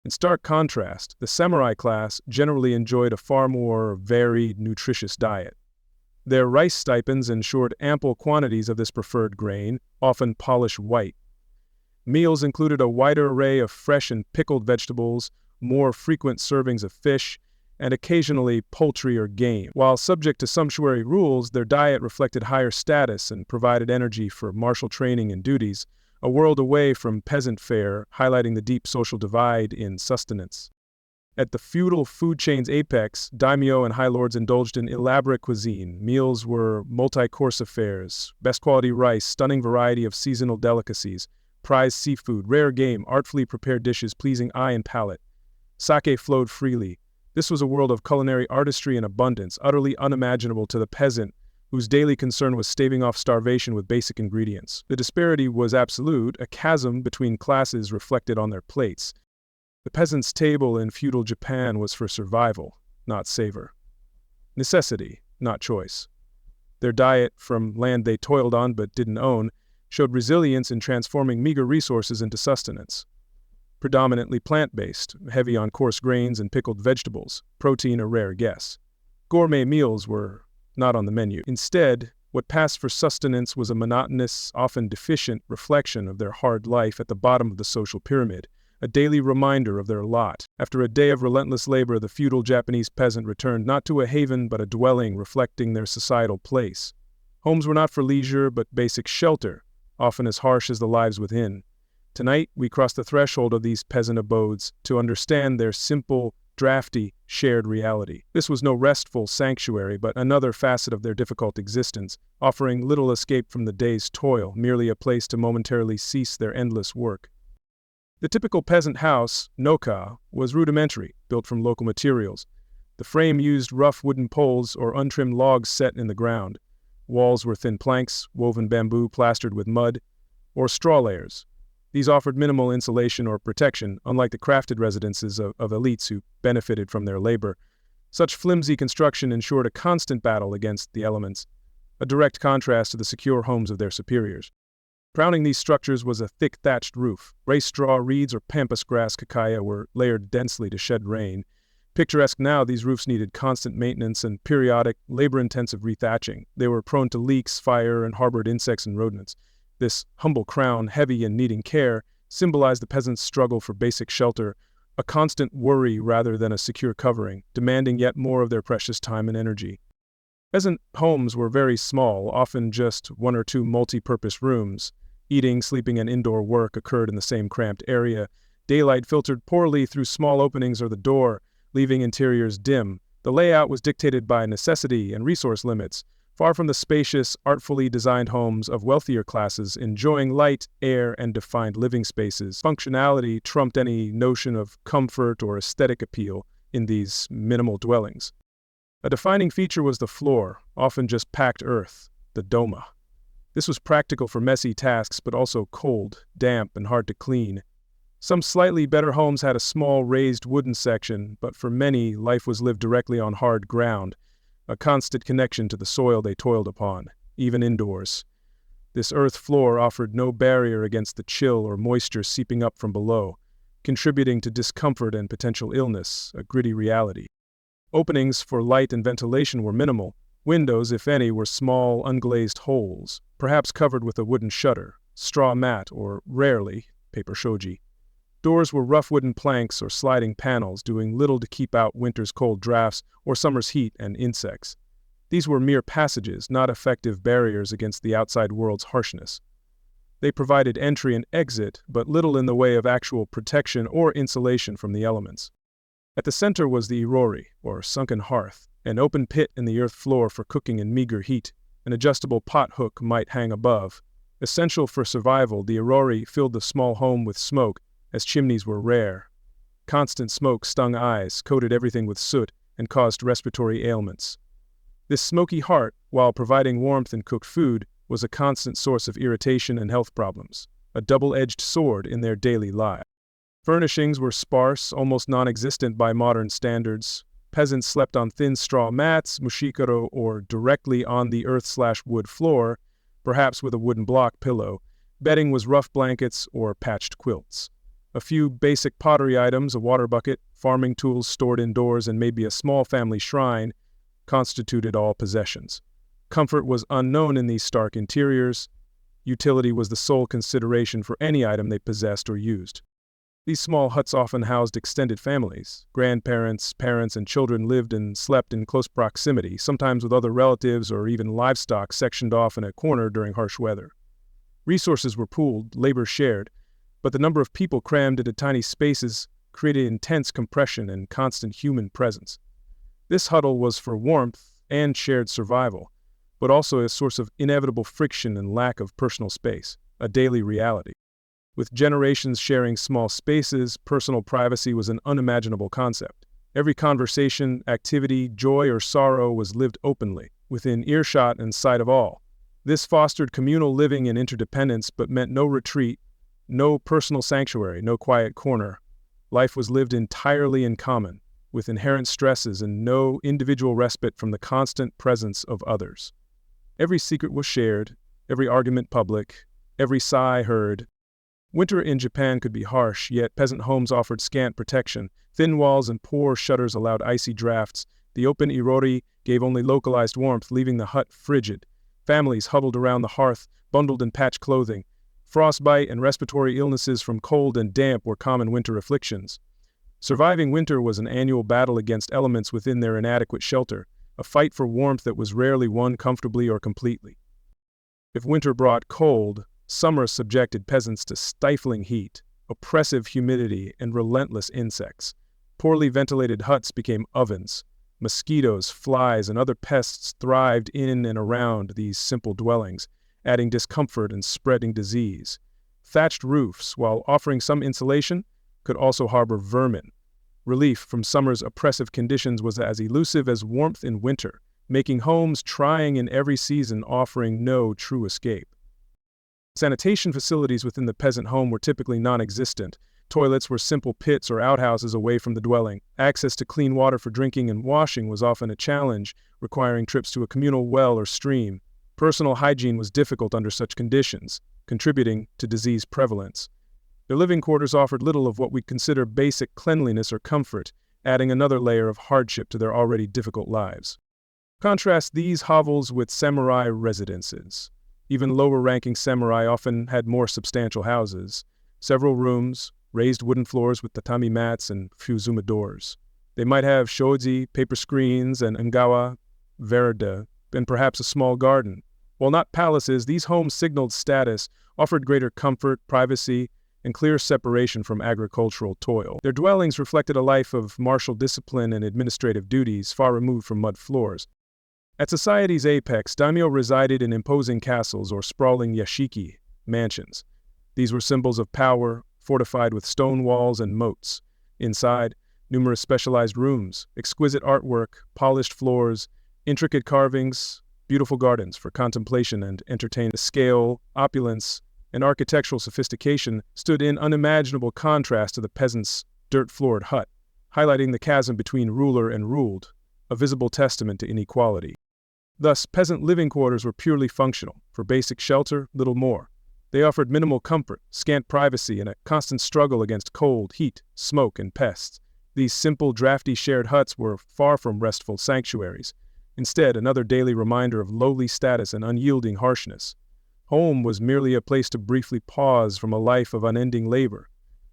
In stark contrast, the samurai class generally enjoyed a far more varied, nutritious diet. Their rice stipends ensured ample quantities of this preferred grain, often polished white. Meals included a wider array of fresh and pickled vegetables, more frequent servings of fish, and occasionally poultry or game. While subject to sumptuary rules, their diet reflected higher status and provided energy for martial training and duties, a world away from peasant fare, highlighting the deep social divide in sustenance. At the feudal food chain's apex, daimyo and high lords indulged in elaborate cuisine. Meals were multi-course affairs, best quality rice, stunning variety of seasonal delicacies, prized seafood, rare game, artfully prepared dishes pleasing eye and palate. Sake flowed freely. This was a world of culinary artistry and abundance, utterly unimaginable to the peasant, whose daily concern was staving off starvation with basic ingredients. The disparity was absolute, a chasm between classes reflected on their plates. The peasant's table in feudal Japan was for survival, not savor. Necessity, not choice. Their diet, from land they toiled on but didn't own, showed resilience in transforming meager resources into sustenance. Predominantly plant-based, heavy on coarse grains and pickled vegetables, protein a rare guess. Gourmet meals were not on the menu. Instead, what passed for sustenance was a monotonous, often deficient reflection of their hard life at the bottom of the social pyramid, a daily reminder of their lot. After a day of relentless labor, the feudal Japanese peasant returned not to a haven but a dwelling reflecting their societal place. Homes were not for leisure but basic shelter, often as harsh as the lives within. Tonight, we cross the threshold of these peasant abodes to understand their simple, drafty, shared reality. This was no restful sanctuary, but another facet of their difficult existence, offering little escape from the day's toil, merely a place to momentarily cease their endless work. The typical peasant house, Noka, was rudimentary, built from local materials. The frame used rough wooden poles or untrimmed logs set in the ground. Walls were thin planks, woven bamboo plastered with mud, or straw layers. These offered minimal insulation or protection, unlike the crafted residences of elites who benefited from their labor. Such flimsy construction ensured a constant battle against the elements, a direct contrast to the secure homes of their superiors. Crowning these structures was a thick thatched roof. Race straw, reeds, or pampas grass cacaya were layered densely to shed rain. Picturesque now, these roofs needed constant maintenance and periodic, labor-intensive rethatching. They were prone to leaks, fire, and harbored insects and rodents. This humble crown, heavy and needing care, symbolized the peasant's struggle for basic shelter, a constant worry rather than a secure covering, demanding yet more of their precious time and energy. Peasant homes were very small, often just one or two multi-purpose rooms. Eating, sleeping, and indoor work occurred in the same cramped area. Daylight filtered poorly through small openings or the door, leaving interiors dim. The layout was dictated by necessity and resource limits, far from the spacious, artfully designed homes of wealthier classes enjoying light, air, and defined living spaces. Functionality trumped any notion of comfort or aesthetic appeal in these minimal dwellings. A defining feature was the floor, often just packed earth, the doma. This was practical for messy tasks, but also cold, damp, and hard to clean. Some slightly better homes had a small raised wooden section, but for many, life was lived directly on hard ground, a constant connection to the soil they toiled upon, even indoors. This earth floor offered no barrier against the chill or moisture seeping up from below, contributing to discomfort and potential illness, a gritty reality. Openings for light and ventilation were minimal. Windows, if any, were small, unglazed holes, perhaps covered with a wooden shutter, straw mat, or, rarely, paper shoji. Doors were rough wooden planks or sliding panels, doing little to keep out winter's cold drafts or summer's heat and insects. These were mere passages, not effective barriers against the outside world's harshness. They provided entry and exit, but little in the way of actual protection or insulation from the elements. At the center was the irori, or sunken hearth, an open pit in the earth floor for cooking in meager heat. An adjustable pot hook might hang above. Essential for survival, the irori filled the small home with smoke, as chimneys were rare. Constant smoke stung eyes, coated everything with soot, and caused respiratory ailments. This smoky heart, while providing warmth and cooked food, was a constant source of irritation and health problems, a double-edged sword in their daily lives. Furnishings were sparse, almost non-existent by modern standards. Peasants slept on thin straw mats, mushikaro, or directly on the earth/wood floor, perhaps with a wooden block pillow. Bedding was rough blankets or patched quilts. A few basic pottery items, a water bucket, farming tools stored indoors, and maybe a small family shrine constituted all possessions. Comfort was unknown in these stark interiors. Utility was the sole consideration for any item they possessed or used. These small huts often housed extended families. Grandparents, parents, and children lived and slept in close proximity, sometimes with other relatives or even livestock sectioned off in a corner during harsh weather. Resources were pooled, labor shared, but the number of people crammed into tiny spaces created intense compression and constant human presence. This huddle was for warmth and shared survival, but also a source of inevitable friction and lack of personal space, a daily reality. With generations sharing small spaces, personal privacy was an unimaginable concept. Every conversation, activity, joy, or sorrow was lived openly, within earshot and sight of all. This fostered communal living and interdependence, but meant no retreat, no personal sanctuary, no quiet corner. Life was lived entirely in common, with inherent stresses and no individual respite from the constant presence of others. Every secret was shared, every argument public, every sigh heard. Winter in Japan could be harsh, yet peasant homes offered scant protection. Thin walls and poor shutters allowed icy drafts. The open irori gave only localized warmth, leaving the hut frigid. Families huddled around the hearth, bundled in patched clothing. Frostbite and respiratory illnesses from cold and damp were common winter afflictions. Surviving winter was an annual battle against elements within their inadequate shelter, a fight for warmth that was rarely won comfortably or completely. If winter brought cold, summer subjected peasants to stifling heat, oppressive humidity, and relentless insects. Poorly ventilated huts became ovens. Mosquitoes, flies, and other pests thrived in and around these simple dwellings, adding discomfort and spreading disease. Thatched roofs, while offering some insulation, could also harbor vermin. Relief from summer's oppressive conditions was as elusive as warmth in winter, making homes trying in every season, offering no true escape. Sanitation facilities within the peasant home were typically non-existent. Toilets were simple pits or outhouses away from the dwelling. Access to clean water for drinking and washing was often a challenge, requiring trips to a communal well or stream. Personal hygiene was difficult under such conditions, contributing to disease prevalence. Their living quarters offered little of what we consider basic cleanliness or comfort, adding another layer of hardship to their already difficult lives. Contrast these hovels with samurai residences. Even lower-ranking samurai often had more substantial houses. Several rooms, raised wooden floors with tatami mats and fuzuma doors. They might have shoji, paper screens, and ngawa, veranda, and perhaps a small garden. While not palaces, these homes signaled status, offered greater comfort, privacy, and clear separation from agricultural toil. Their dwellings reflected a life of martial discipline and administrative duties, far removed from mud floors. At society's apex, daimyo resided in imposing castles or sprawling yashiki, mansions. These were symbols of power, fortified with stone walls and moats. Inside, numerous specialized rooms, exquisite artwork, polished floors, intricate carvings, beautiful gardens for contemplation and entertainment. The scale, opulence, and architectural sophistication stood in unimaginable contrast to the peasant's dirt-floored hut, highlighting the chasm between ruler and ruled, a visible testament to inequality. Thus, peasant living quarters were purely functional. For basic shelter, little more. They offered minimal comfort, scant privacy, and a constant struggle against cold, heat, smoke, and pests. These simple, drafty shared huts were far from restful sanctuaries. Instead, another daily reminder of lowly status and unyielding harshness. Home was merely a place to briefly pause from a life of unending labor,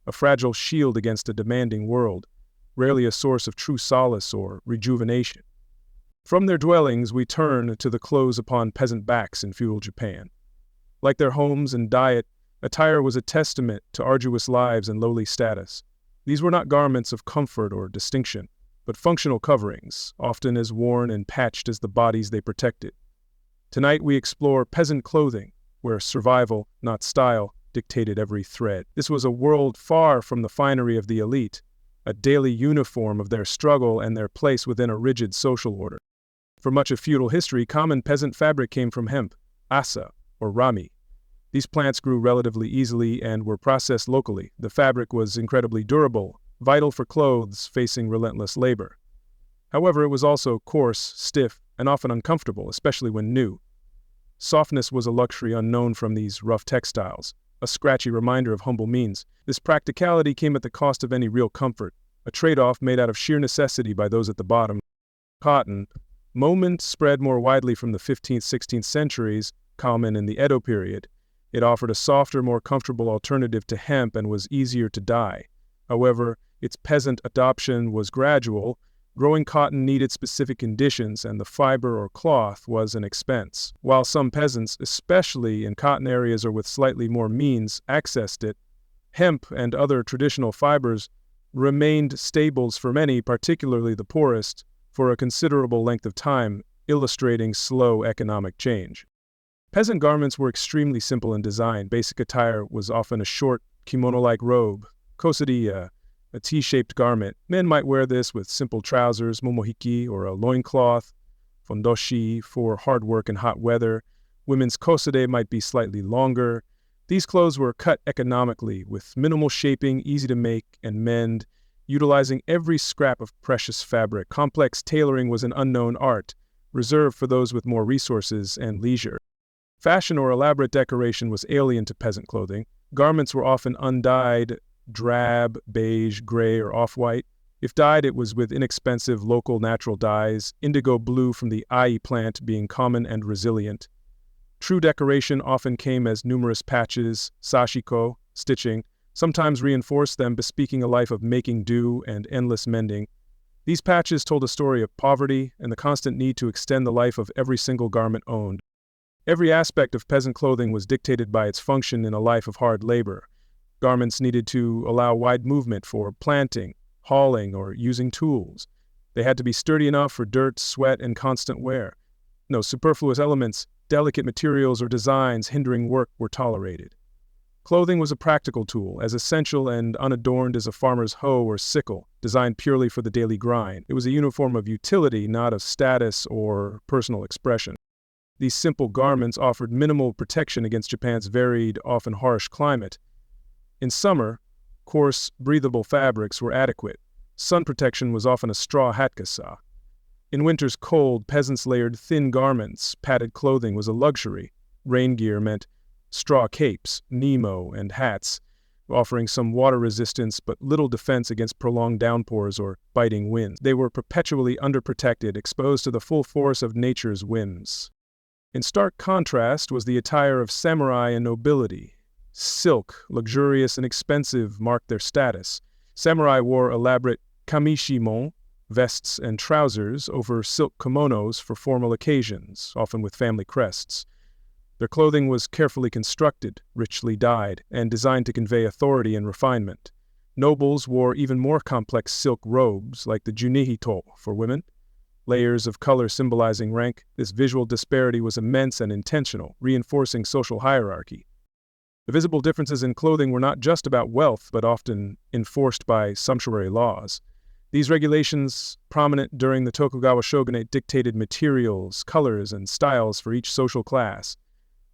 a fragile shield against a demanding world, rarely a source of true solace or rejuvenation. From their dwellings, we turn to the clothes upon peasant backs in feudal Japan. Like their homes and diet, attire was a testament to arduous lives and lowly status. These were not garments of comfort or distinction, but functional coverings, often as worn and patched as the bodies they protected. Tonight we explore peasant clothing, where survival, not style, dictated every thread. This was a world far from the finery of the elite, a daily uniform of their struggle and their place within a rigid social order. For much of feudal history, common peasant fabric came from hemp, asa, or rami. These plants grew relatively easily and were processed locally. The fabric was incredibly durable, vital for clothes facing relentless labor. However, it was also coarse, stiff, and often uncomfortable, especially when new. Softness was a luxury unknown from these rough textiles, a scratchy reminder of humble means. This practicality came at the cost of any real comfort, a trade-off made out of sheer necessity by those at the bottom. Cotton, moment spread more widely from the 15th, 16th centuries, common in the Edo period. It offered a softer, more comfortable alternative to hemp and was easier to dye. However, its peasant adoption was gradual. Growing cotton needed specific conditions, and the fiber or cloth was an expense. While some peasants, especially in cotton areas or with slightly more means, accessed it, hemp and other traditional fibers remained staples for many, particularly the poorest, for a considerable length of time, illustrating slow economic change. Peasant garments were extremely simple in design. Basic attire was often a short, kimono-like robe, kosari, a T-shaped garment. Men might wear this with simple trousers, momohiki, or a loincloth, fondoshi, for hard work in hot weather. Women's kosade might be slightly longer. These clothes were cut economically, with minimal shaping, easy to make and mend, utilizing every scrap of precious fabric. Complex tailoring was an unknown art, reserved for those with more resources and leisure. Fashion or elaborate decoration was alien to peasant clothing. Garments were often undyed, drab, beige, gray, or off-white. If dyed, it was with inexpensive local natural dyes, indigo blue from the ai plant being common and resilient. True decoration often came as numerous patches, sashiko, stitching, sometimes reinforced them, bespeaking a life of making do and endless mending. These patches told a story of poverty and the constant need to extend the life of every single garment owned. Every aspect of peasant clothing was dictated by its function in a life of hard labor. Garments needed to allow wide movement for planting, hauling, or using tools. They had to be sturdy enough for dirt, sweat, and constant wear. No superfluous elements, delicate materials, or designs hindering work were tolerated. Clothing was a practical tool, as essential and unadorned as a farmer's hoe or sickle, designed purely for the daily grind. It was a uniform of utility, not of status or personal expression. These simple garments offered minimal protection against Japan's varied, often harsh climate. In summer, coarse, breathable fabrics were adequate. Sun protection was often a straw hatkasa. In winter's cold, peasants layered thin garments. Padded clothing was a luxury. Rain gear meant straw capes, nemo, and hats, offering some water resistance but little defense against prolonged downpours or biting winds. They were perpetually underprotected, exposed to the full force of nature's whims. In stark contrast was the attire of samurai and nobility. silk, luxurious and expensive, marked their status. Samurai wore elaborate kamishimon, vests and trousers, over silk kimonos for formal occasions, often with family crests. Their clothing was carefully constructed, richly dyed, and designed to convey authority and refinement. Nobles wore even more complex silk robes, like the junihito for women, layers of color symbolizing rank. This visual disparity was immense and intentional, reinforcing social hierarchy. The visible differences in clothing were not just about wealth, but often enforced by sumptuary laws. These regulations, prominent during the Tokugawa Shogunate, dictated materials, colors, and styles for each social class.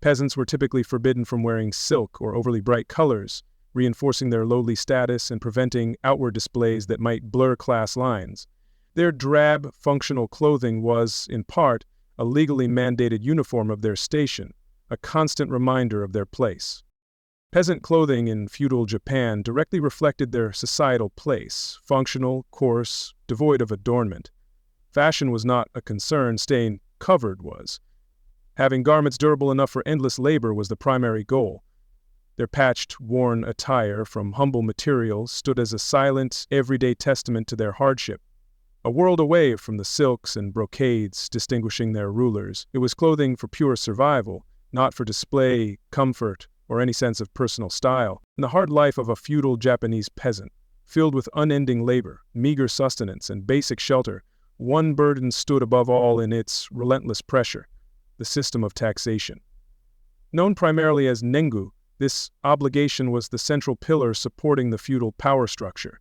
Peasants were typically forbidden from wearing silk or overly bright colors, reinforcing their lowly status and preventing outward displays that might blur class lines. Their drab, functional clothing was, in part, a legally mandated uniform of their station, a constant reminder of their place. Peasant clothing in feudal Japan directly reflected their societal place, functional, coarse, devoid of adornment. Fashion was not a concern, staying covered was. Having garments durable enough for endless labor was the primary goal. Their patched, worn attire from humble materials stood as a silent, everyday testament to their hardship. A world away from the silks and brocades distinguishing their rulers, it was clothing for pure survival, not for display, comfort, or any sense of personal style. In the hard life of a feudal Japanese peasant, filled with unending labor, meager sustenance, and basic shelter, one burden stood above all in its relentless pressure: the system of taxation. Known primarily as Nengu, this obligation was the central pillar supporting the feudal power structure.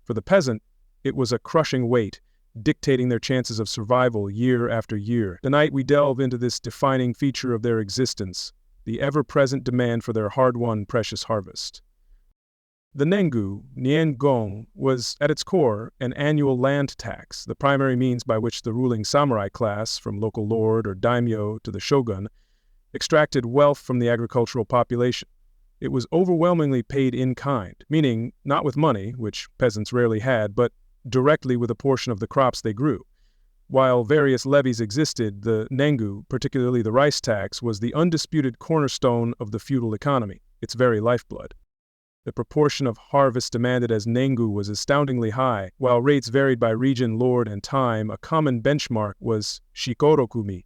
For the peasant, it was a crushing weight, dictating their chances of survival year after year. Tonight we delve into this defining feature of their existence, the ever-present demand for their hard-won precious harvest. The Nengu, Niengong, was at its core an annual land tax, the primary means by which the ruling samurai class, from local lord or daimyo to the shogun, extracted wealth from the agricultural population. It was overwhelmingly paid in kind, meaning not with money, which peasants rarely had, but directly with a portion of the crops they grew. While various levies existed, the Nengu, particularly the rice tax, was the undisputed cornerstone of the feudal economy, its very lifeblood. The proportion of harvest demanded as Nengu was astoundingly high. While rates varied by region, lord, and time, a common benchmark was shikorokumi,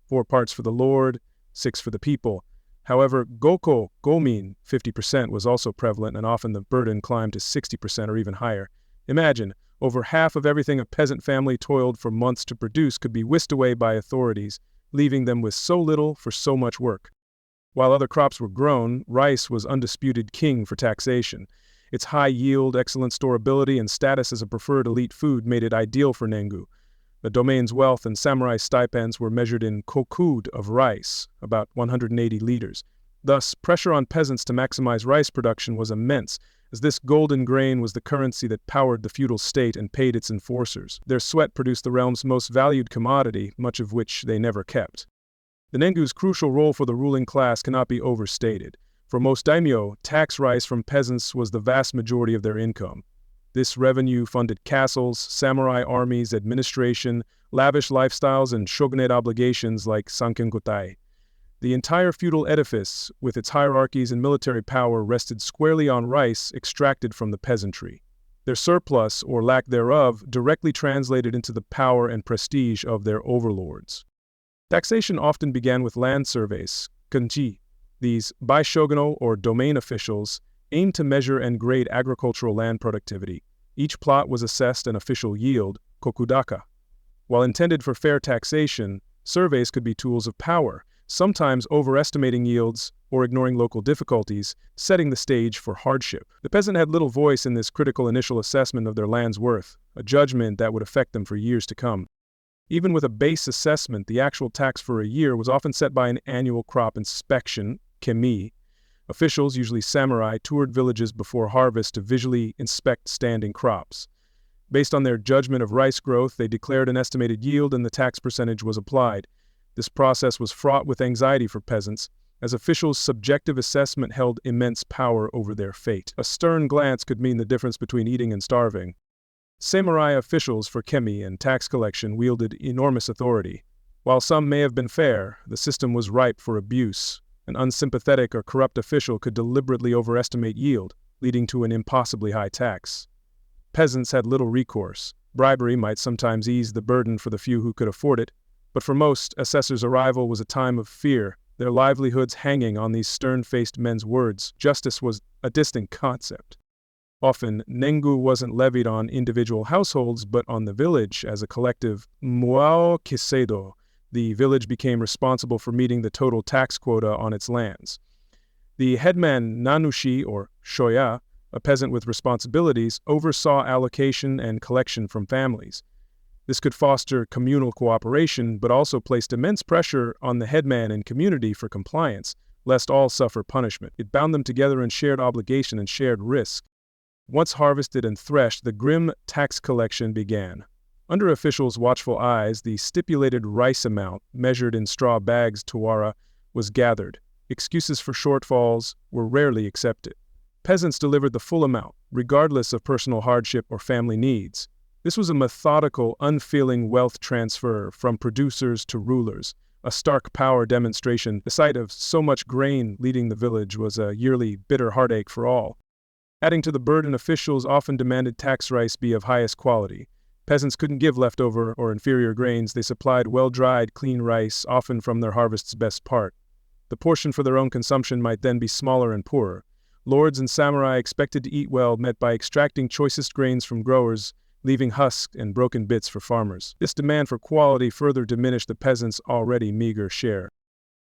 4 parts for the lord, 6 for the people. However, goko, gomin, 50%, was also prevalent, and often the burden climbed to 60% or even higher. Imagine, over half of everything a peasant family toiled for months to produce could be whisked away by authorities, leaving them with so little for so much work. While other crops were grown, rice was undisputed king for taxation. Its high yield, excellent storability, and status as a preferred elite food made it ideal for Nengu. The domain's wealth and samurai stipends were measured in kokud of rice, about 180 liters. Thus, pressure on peasants to maximize rice production was immense, as this golden grain was the currency that powered the feudal state and paid its enforcers. Their sweat produced the realm's most valued commodity, much of which they never kept. The Nengu's crucial role for the ruling class cannot be overstated. For most daimyo, tax rice from peasants was the vast majority of their income. This revenue funded castles, samurai armies, administration, lavish lifestyles, and shogunate obligations like sankengotai. The entire feudal edifice, with its hierarchies and military power, rested squarely on rice extracted from the peasantry. Their surplus, or lack thereof, directly translated into the power and prestige of their overlords. Taxation often began with land surveys, kanji. These bishogunal or domain officials aimed to measure and grade agricultural land productivity. Each plot was assessed an official yield, kokudaka. While intended for fair taxation, surveys could be tools of power, sometimes overestimating yields or ignoring local difficulties, setting the stage for hardship. The peasant had little voice in this critical initial assessment of their land's worth, a judgment that would affect them for years to come. Even with a base assessment, the actual tax for a year was often set by an annual crop inspection, kemi. Officials, usually samurai, toured villages before harvest to visually inspect standing crops. Based on their judgment of rice growth, they declared an estimated yield and the tax percentage was applied. This process was fraught with anxiety for peasants, as officials' subjective assessment held immense power over their fate. A stern glance could mean the difference between eating and starving. Samurai officials for kemi and tax collection wielded enormous authority. While some may have been fair, the system was ripe for abuse. An unsympathetic or corrupt official could deliberately overestimate yield, leading to an impossibly high tax. Peasants had little recourse. Bribery might sometimes ease the burden for the few who could afford it, but for most, assessors' arrival was a time of fear, their livelihoods hanging on these stern-faced men's words. Justice was a distant concept. Often, Nengu wasn't levied on individual households, but on the village as a collective. Muao Kisedo, the village became responsible for meeting the total tax quota on its lands. The headman Nanushi, or Shoya, a peasant with responsibilities, oversaw allocation and collection from families. This could foster communal cooperation, but also placed immense pressure on the headman and community for compliance, lest all suffer punishment. It bound them together in shared obligation and shared risk. Once harvested and threshed, the grim tax collection began. Under officials' watchful eyes, the stipulated rice amount, measured in straw bags tawara, was gathered. Excuses for shortfalls were rarely accepted. Peasants delivered the full amount, regardless of personal hardship or family needs. This was a methodical, unfeeling wealth transfer from producers to rulers, a stark power demonstration. The sight of so much grain leading the village was a yearly bitter heartache for all. Adding to the burden, officials often demanded tax rice be of highest quality. Peasants couldn't give leftover or inferior grains. They supplied well-dried, clean rice, often from their harvest's best part. The portion for their own consumption might then be smaller and poorer. Lords and samurai expected to eat well, met by extracting choicest grains from growers, leaving husked and broken bits for farmers. This demand for quality further diminished the peasants' already meager share.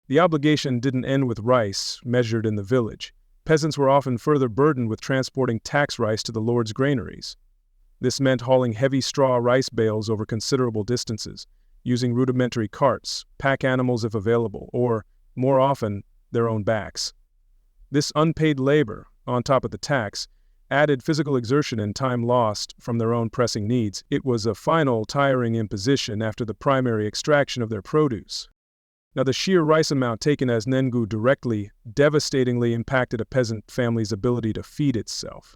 The obligation didn't end with rice, measured in the village. Peasants were often further burdened with transporting tax rice to the lord's granaries. This meant hauling heavy straw rice bales over considerable distances, using rudimentary carts, pack animals if available, or, more often, their own backs. This unpaid labor, on top of the tax, added physical exertion and time lost from their own pressing needs. It was a final, tiring imposition after the primary extraction of their produce. Now, the sheer rice amount taken as Nengu directly, devastatingly impacted a peasant family's ability to feed itself.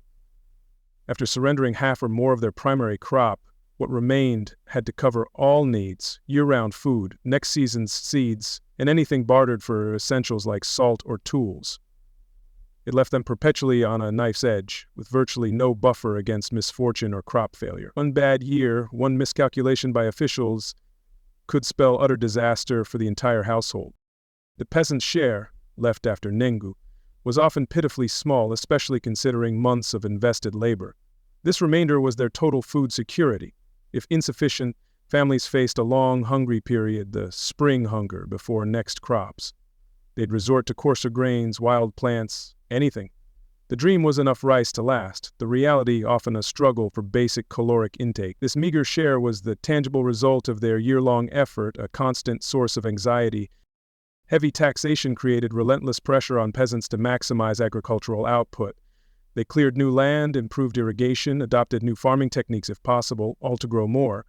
After surrendering half or more of their primary crop, what remained had to cover all needs, year-round food, next season's seeds, and anything bartered for essentials like salt or tools. It left them perpetually on a knife's edge, with virtually no buffer against misfortune or crop failure. One bad year, one miscalculation by officials, could spell utter disaster for the entire household. The peasant's share, left after Nengu, was often pitifully small, especially considering months of invested labor. This remainder was their total food security. If insufficient, families faced a long, hungry period, the spring hunger, before next crops. They'd resort to coarser grains, wild plants, anything. The dream was enough rice to last, the reality often a struggle for basic caloric intake. This meager share was the tangible result of their year-long effort, a constant source of anxiety. Heavy taxation created relentless pressure on peasants to maximize agricultural output. They cleared new land, improved irrigation, adopted new farming techniques if possible, all to grow more.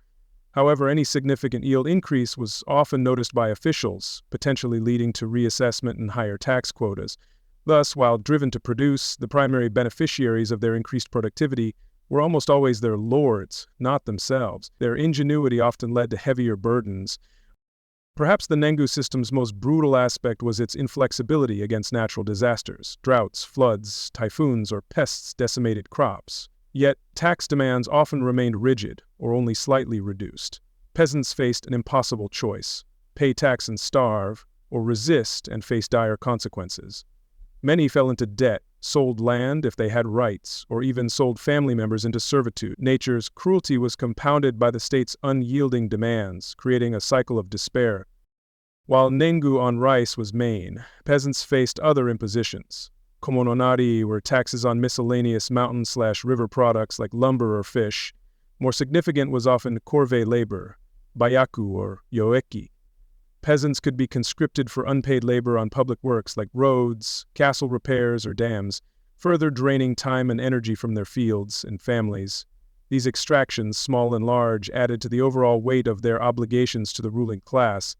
However, any significant yield increase was often noticed by officials, potentially leading to reassessment and higher tax quotas. Thus, while driven to produce, the primary beneficiaries of their increased productivity were almost always their lords, not themselves. Their ingenuity often led to heavier burdens. Perhaps the Nengu system's most brutal aspect was its inflexibility against natural disasters. Droughts, floods, typhoons, or pests decimated crops. Yet, tax demands often remained rigid, or only slightly reduced. Peasants faced an impossible choice: pay tax and starve, or resist and face dire consequences. Many fell into debt, sold land if they had rights, or even sold family members into servitude. Nature's cruelty was compounded by the state's unyielding demands, creating a cycle of despair. While Nengu on rice was main, peasants faced other impositions. Komonari were taxes on miscellaneous mountain/river products like lumber or fish. More significant was often Corvée labor, Buyaku or yoeki. Peasants could be conscripted for unpaid labor on public works like roads, castle repairs, or dams, further draining time and energy from their fields and families. These extractions, small and large, added to the overall weight of their obligations to the ruling class.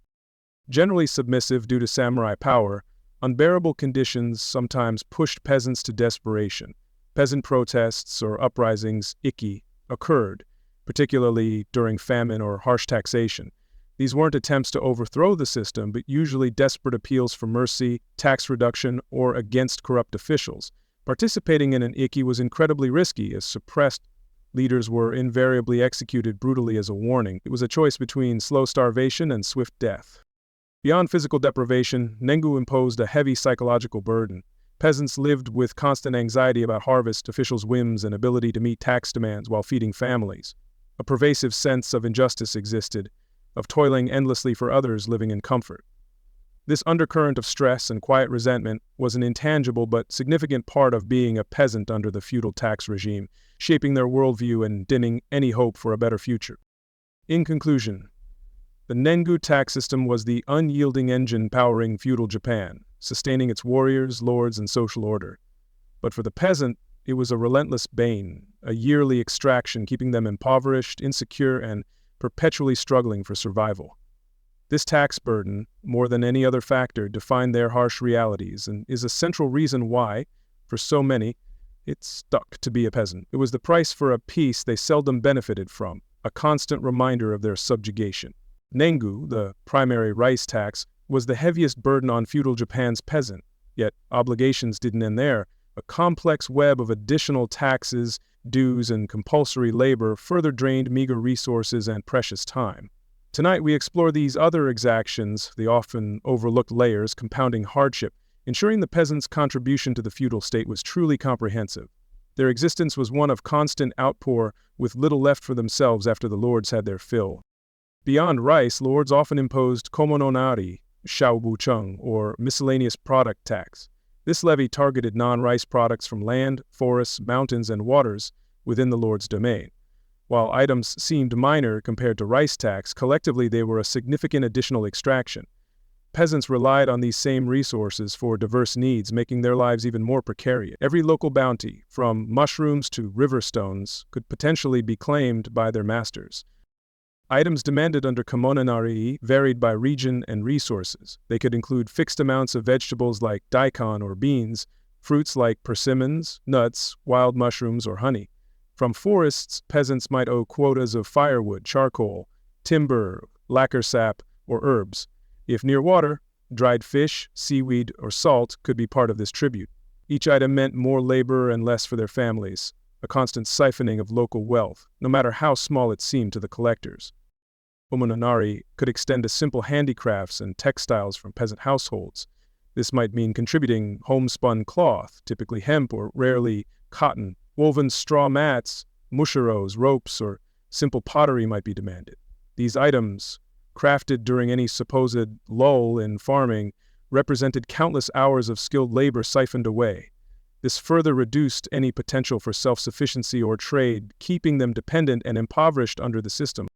Generally submissive due to samurai power, unbearable conditions sometimes pushed peasants to desperation. Peasant protests or uprisings, occurred, particularly during famine or harsh taxation. These weren't attempts to overthrow the system, but usually desperate appeals for mercy, tax reduction, or against corrupt officials. Participating in an ikki was incredibly risky, as suppressed leaders were invariably executed brutally as a warning. It was a choice between slow starvation and swift death. Beyond physical deprivation, Nengu imposed a heavy psychological burden. Peasants lived with constant anxiety about harvest, officials' whims, and ability to meet tax demands while feeding families. A pervasive sense of injustice existed, of toiling endlessly for others living in comfort. This undercurrent of stress and quiet resentment was an intangible but significant part of being a peasant under the feudal tax regime, shaping their worldview and dimming any hope for a better future. In conclusion, the Nengu tax system was the unyielding engine powering feudal Japan, sustaining its warriors, lords, and social order. But for the peasant, it was a relentless bane, a yearly extraction keeping them impoverished, insecure, and perpetually struggling for survival. This tax burden, more than any other factor, defined their harsh realities and is a central reason why, for so many, it stuck to be a peasant. It was the price for a peace they seldom benefited from, a constant reminder of their subjugation. Nengu, the primary rice tax, was the heaviest burden on feudal Japan's peasant, yet obligations didn't end there. A complex web of additional taxes, dues, and compulsory labor further drained meager resources and precious time. Tonight we explore these other exactions, the often overlooked layers compounding hardship, ensuring the peasants' contribution to the feudal state was truly comprehensive. Their existence was one of constant outpour, with little left for themselves after the lords had their fill. Beyond rice, lords often imposed Komonari, shaobucheng, or miscellaneous product tax. This levy targeted non-rice products from land, forests, mountains, and waters within the lord's domain. While items seemed minor compared to rice tax, collectively they were a significant additional extraction. Peasants relied on these same resources for diverse needs, making their lives even more precarious. Every local bounty, from mushrooms to river stones, could potentially be claimed by their masters. Items demanded under Komonari varied by region and resources. They could include fixed amounts of vegetables like daikon or beans, fruits like persimmons, nuts, wild mushrooms, or honey. From forests, peasants might owe quotas of firewood, charcoal, timber, lacquer sap, or herbs. If near water, dried fish, seaweed, or salt could be part of this tribute. Each item meant more labor and less for their families, a constant siphoning of local wealth, no matter how small it seemed to the collectors. Komonari could extend to simple handicrafts and textiles from peasant households. This might mean contributing homespun cloth, typically hemp or rarely cotton, woven straw mats, mushiros, ropes, or simple pottery might be demanded. These items, crafted during any supposed lull in farming, represented countless hours of skilled labor siphoned away. This further reduced any potential for self-sufficiency or trade, keeping them dependent and impoverished under the system.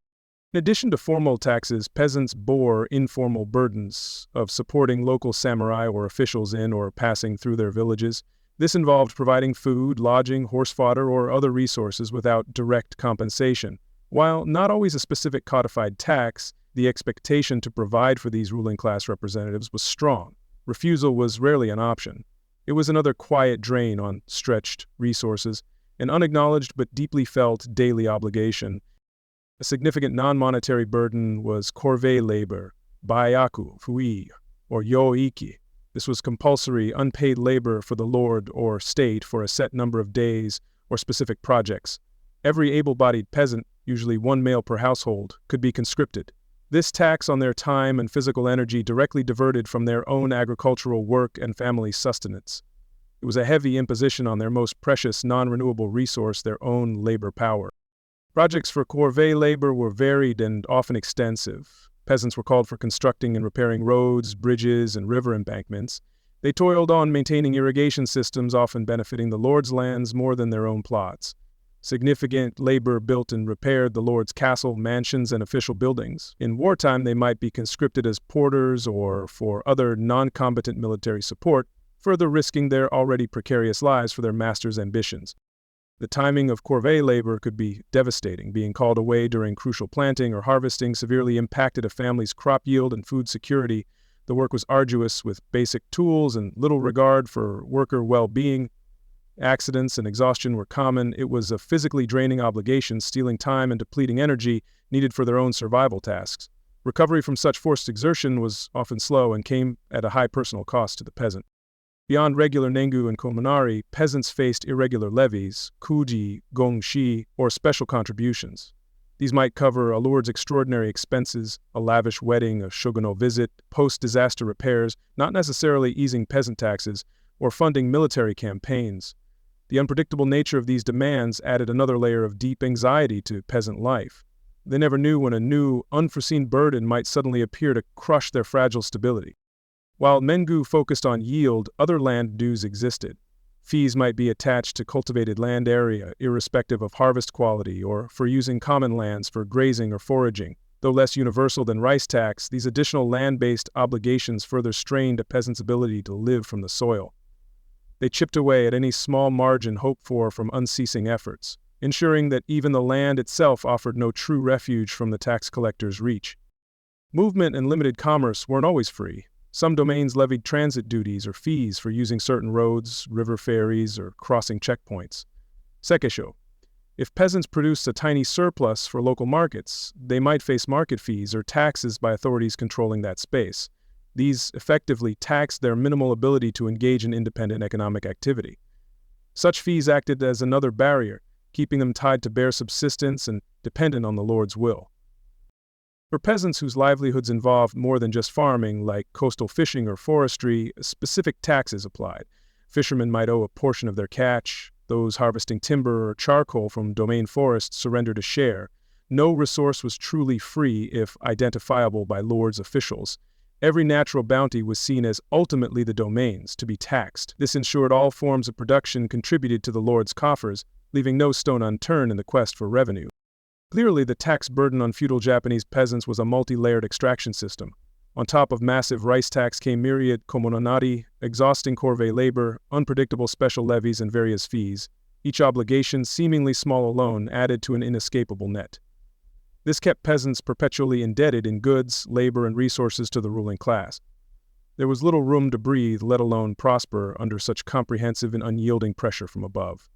In addition to formal taxes, peasants bore informal burdens of supporting local samurai or officials in or passing through their villages. This involved providing food, lodging, horse fodder, or other resources without direct compensation. While not always a specific codified tax, the expectation to provide for these ruling class representatives was strong. Refusal was rarely an option. It was another quiet drain on stretched resources, an unacknowledged but deeply felt daily obligation. A significant non-monetary burden was corvée labor, Buyaku, fui, or yoiki. This was compulsory, unpaid labor for the lord or state for a set number of days or specific projects. Every able-bodied peasant, usually one male per household, could be conscripted. This tax on their time and physical energy directly diverted from their own agricultural work and family sustenance. It was a heavy imposition on their most precious non-renewable resource, their own labor power. Projects for corvée labor were varied and often extensive. Peasants were called for constructing and repairing roads, bridges, and river embankments. They toiled on maintaining irrigation systems, often benefiting the lord's lands more than their own plots. Significant labor built and repaired the lord's castle, mansions, and official buildings. In wartime, they might be conscripted as porters or for other non-combatant military support, further risking their already precarious lives for their master's ambitions. The timing of corvée labor could be devastating. Being called away during crucial planting or harvesting severely impacted a family's crop yield and food security. The work was arduous, with basic tools and little regard for worker well-being. Accidents and exhaustion were common. It was a physically draining obligation, stealing time and depleting energy needed for their own survival tasks. Recovery from such forced exertion was often slow and came at a high personal cost to the peasant. Beyond regular Nengu and Komonari, peasants faced irregular levies, kuji, gongshi, or special contributions. These might cover a lord's extraordinary expenses, a lavish wedding, a shogunal visit, post-disaster repairs, not necessarily easing peasant taxes, or funding military campaigns. The unpredictable nature of these demands added another layer of deep anxiety to peasant life. They never knew when a new, unforeseen burden might suddenly appear to crush their fragile stability. While Nengu focused on yield, other land dues existed. Fees might be attached to cultivated land area, irrespective of harvest quality, or for using common lands for grazing or foraging. Though less universal than rice tax, these additional land-based obligations further strained a peasant's ability to live from the soil. They chipped away at any small margin hoped for from unceasing efforts, ensuring that even the land itself offered no true refuge from the tax collector's reach. Movement and limited commerce weren't always free. Some domains levied transit duties or fees for using certain roads, river ferries, or crossing checkpoints. Sekesho. If peasants produced a tiny surplus for local markets, they might face market fees or taxes by authorities controlling that space. These effectively taxed their minimal ability to engage in independent economic activity. Such fees acted as another barrier, keeping them tied to bare subsistence and dependent on the lord's will. For peasants whose livelihoods involved more than just farming, like coastal fishing or forestry, specific taxes applied. Fishermen might owe a portion of their catch. Those harvesting timber or charcoal from domain forests surrendered a share. No resource was truly free if identifiable by lords' officials. Every natural bounty was seen as ultimately the domain's, to be taxed. This ensured all forms of production contributed to the lord's coffers, leaving no stone unturned in the quest for revenue. Clearly, the tax burden on feudal Japanese peasants was a multi-layered extraction system. On top of massive rice tax came myriad komonari, exhausting corvée labor, unpredictable special levies, and various fees. Each obligation, seemingly small alone, added to an inescapable net. This kept peasants perpetually indebted in goods, labor, and resources to the ruling class. There was little room to breathe, let alone prosper, under such comprehensive and unyielding pressure from above.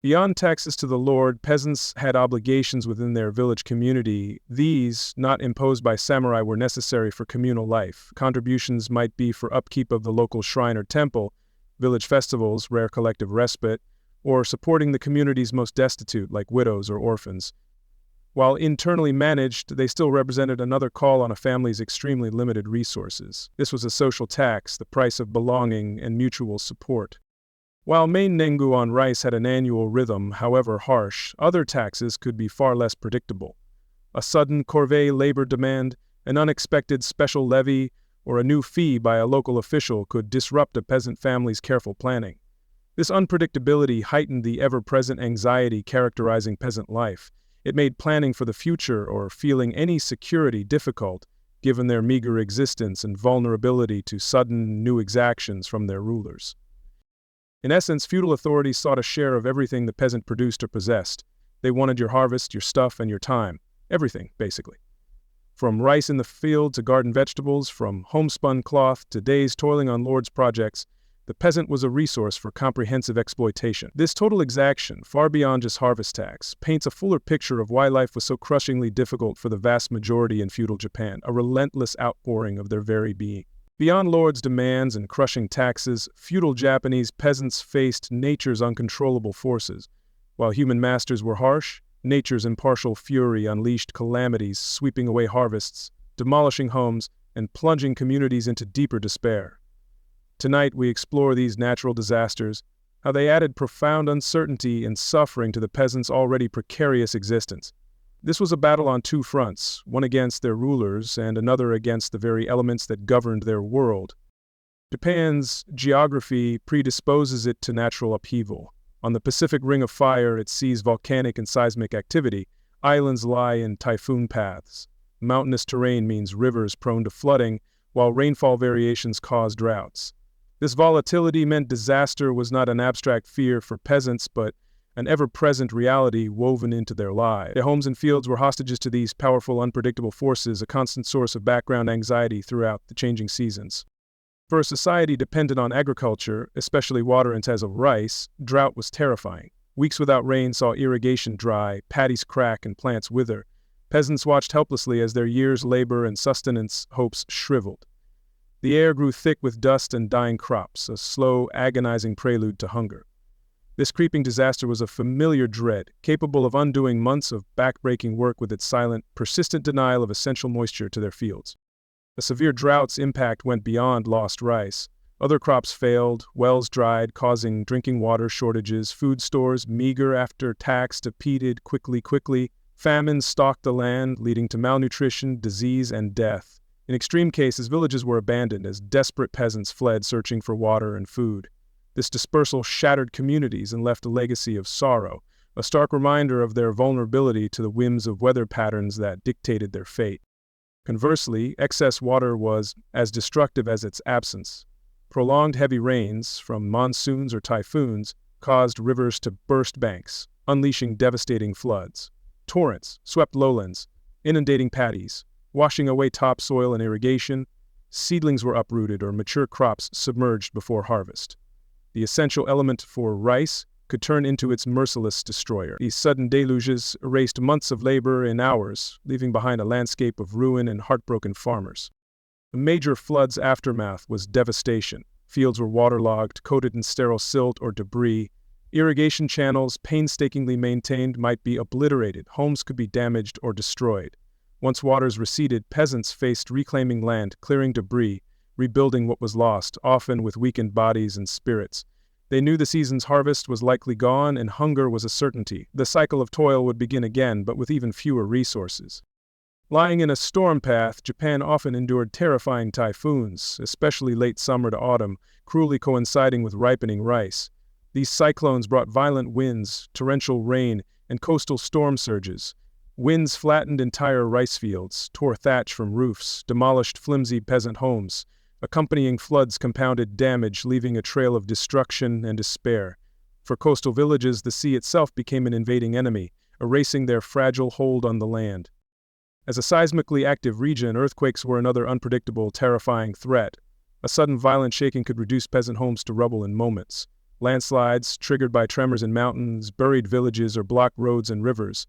Beyond taxes to the lord, peasants had obligations within their village community. These, not imposed by samurai, were necessary for communal life. Contributions might be for upkeep of the local shrine or temple, village festivals, rare collective respite, or supporting the community's most destitute, like widows or orphans. While internally managed, they still represented another call on a family's extremely limited resources. This was a social tax, the price of belonging and mutual support. While main Nengu on rice had an annual rhythm, however harsh, other taxes could be far less predictable. A sudden corvée labor demand, an unexpected special levy, or a new fee by a local official could disrupt a peasant family's careful planning. This unpredictability heightened the ever-present anxiety characterizing peasant life. It made planning for the future or feeling any security difficult, given their meager existence and vulnerability to sudden new exactions from their rulers. In essence, feudal authorities sought a share of everything the peasant produced or possessed. They wanted your harvest, your stuff, and your time. Everything, basically. From rice in the field to garden vegetables, from homespun cloth to days toiling on lord's projects, the peasant was a resource for comprehensive exploitation. This total exaction, far beyond just harvest tax, paints a fuller picture of why life was so crushingly difficult for the vast majority in feudal Japan, a relentless outpouring of their very being. Beyond lords' demands and crushing taxes, feudal Japanese peasants faced nature's uncontrollable forces. While human masters were harsh, nature's impartial fury unleashed calamities, sweeping away harvests, demolishing homes, and plunging communities into deeper despair. Tonight, we explore these natural disasters, how they added profound uncertainty and suffering to the peasants' already precarious existence. This was a battle on two fronts, one against their rulers and another against the very elements that governed their world. Japan's geography predisposes it to natural upheaval. On the Pacific Ring of Fire, it sees volcanic and seismic activity. Islands lie in typhoon paths. Mountainous terrain means rivers prone to flooding, while rainfall variations cause droughts. This volatility meant disaster was not an abstract fear for peasants, but an ever-present reality woven into their lives. Their homes and fields were hostages to these powerful, unpredictable forces, a constant source of background anxiety throughout the changing seasons. For a society dependent on agriculture, especially water-intensive rice, drought was terrifying. Weeks without rain saw irrigation dry, paddies crack, and plants wither. Peasants watched helplessly as their years' labor and sustenance hopes shriveled. The air grew thick with dust and dying crops, a slow, agonizing prelude to hunger. This creeping disaster was a familiar dread, capable of undoing months of back-breaking work with its silent, persistent denial of essential moisture to their fields. The severe drought's impact went beyond lost rice. Other crops failed, wells dried, causing drinking water shortages, food stores, meager after tax, depleted quickly. Famine stalked the land, leading to malnutrition, disease, and death. In extreme cases, villages were abandoned as desperate peasants fled searching for water and food. This dispersal shattered communities and left a legacy of sorrow, a stark reminder of their vulnerability to the whims of weather patterns that dictated their fate. Conversely, excess water was as destructive as its absence. Prolonged heavy rains, from monsoons or typhoons, caused rivers to burst banks, unleashing devastating floods. Torrents swept lowlands, inundating paddies, washing away topsoil and irrigation. Seedlings were uprooted or mature crops submerged before harvest. The essential element for rice could turn into its merciless destroyer. These sudden deluges erased months of labor in hours, leaving behind a landscape of ruin and heartbroken farmers. The major flood's aftermath was devastation. Fields were waterlogged, coated in sterile silt or debris. Irrigation channels, painstakingly maintained, might be obliterated. Homes could be damaged or destroyed. Once waters receded, peasants faced reclaiming land, clearing debris, rebuilding what was lost, often with weakened bodies and spirits. They knew the season's harvest was likely gone and hunger was a certainty. The cycle of toil would begin again, but with even fewer resources. Lying in a storm path, Japan often endured terrifying typhoons, especially late summer to autumn, cruelly coinciding with ripening rice. These cyclones brought violent winds, torrential rain, and coastal storm surges. Winds flattened entire rice fields, tore thatch from roofs, demolished flimsy peasant homes. Accompanying floods compounded damage, leaving a trail of destruction and despair. For coastal villages, the sea itself became an invading enemy, erasing their fragile hold on the land. As a seismically active region, earthquakes were another unpredictable, terrifying threat. A sudden violent shaking could reduce peasant homes to rubble in moments. Landslides, triggered by tremors in mountains, buried villages or blocked roads and rivers.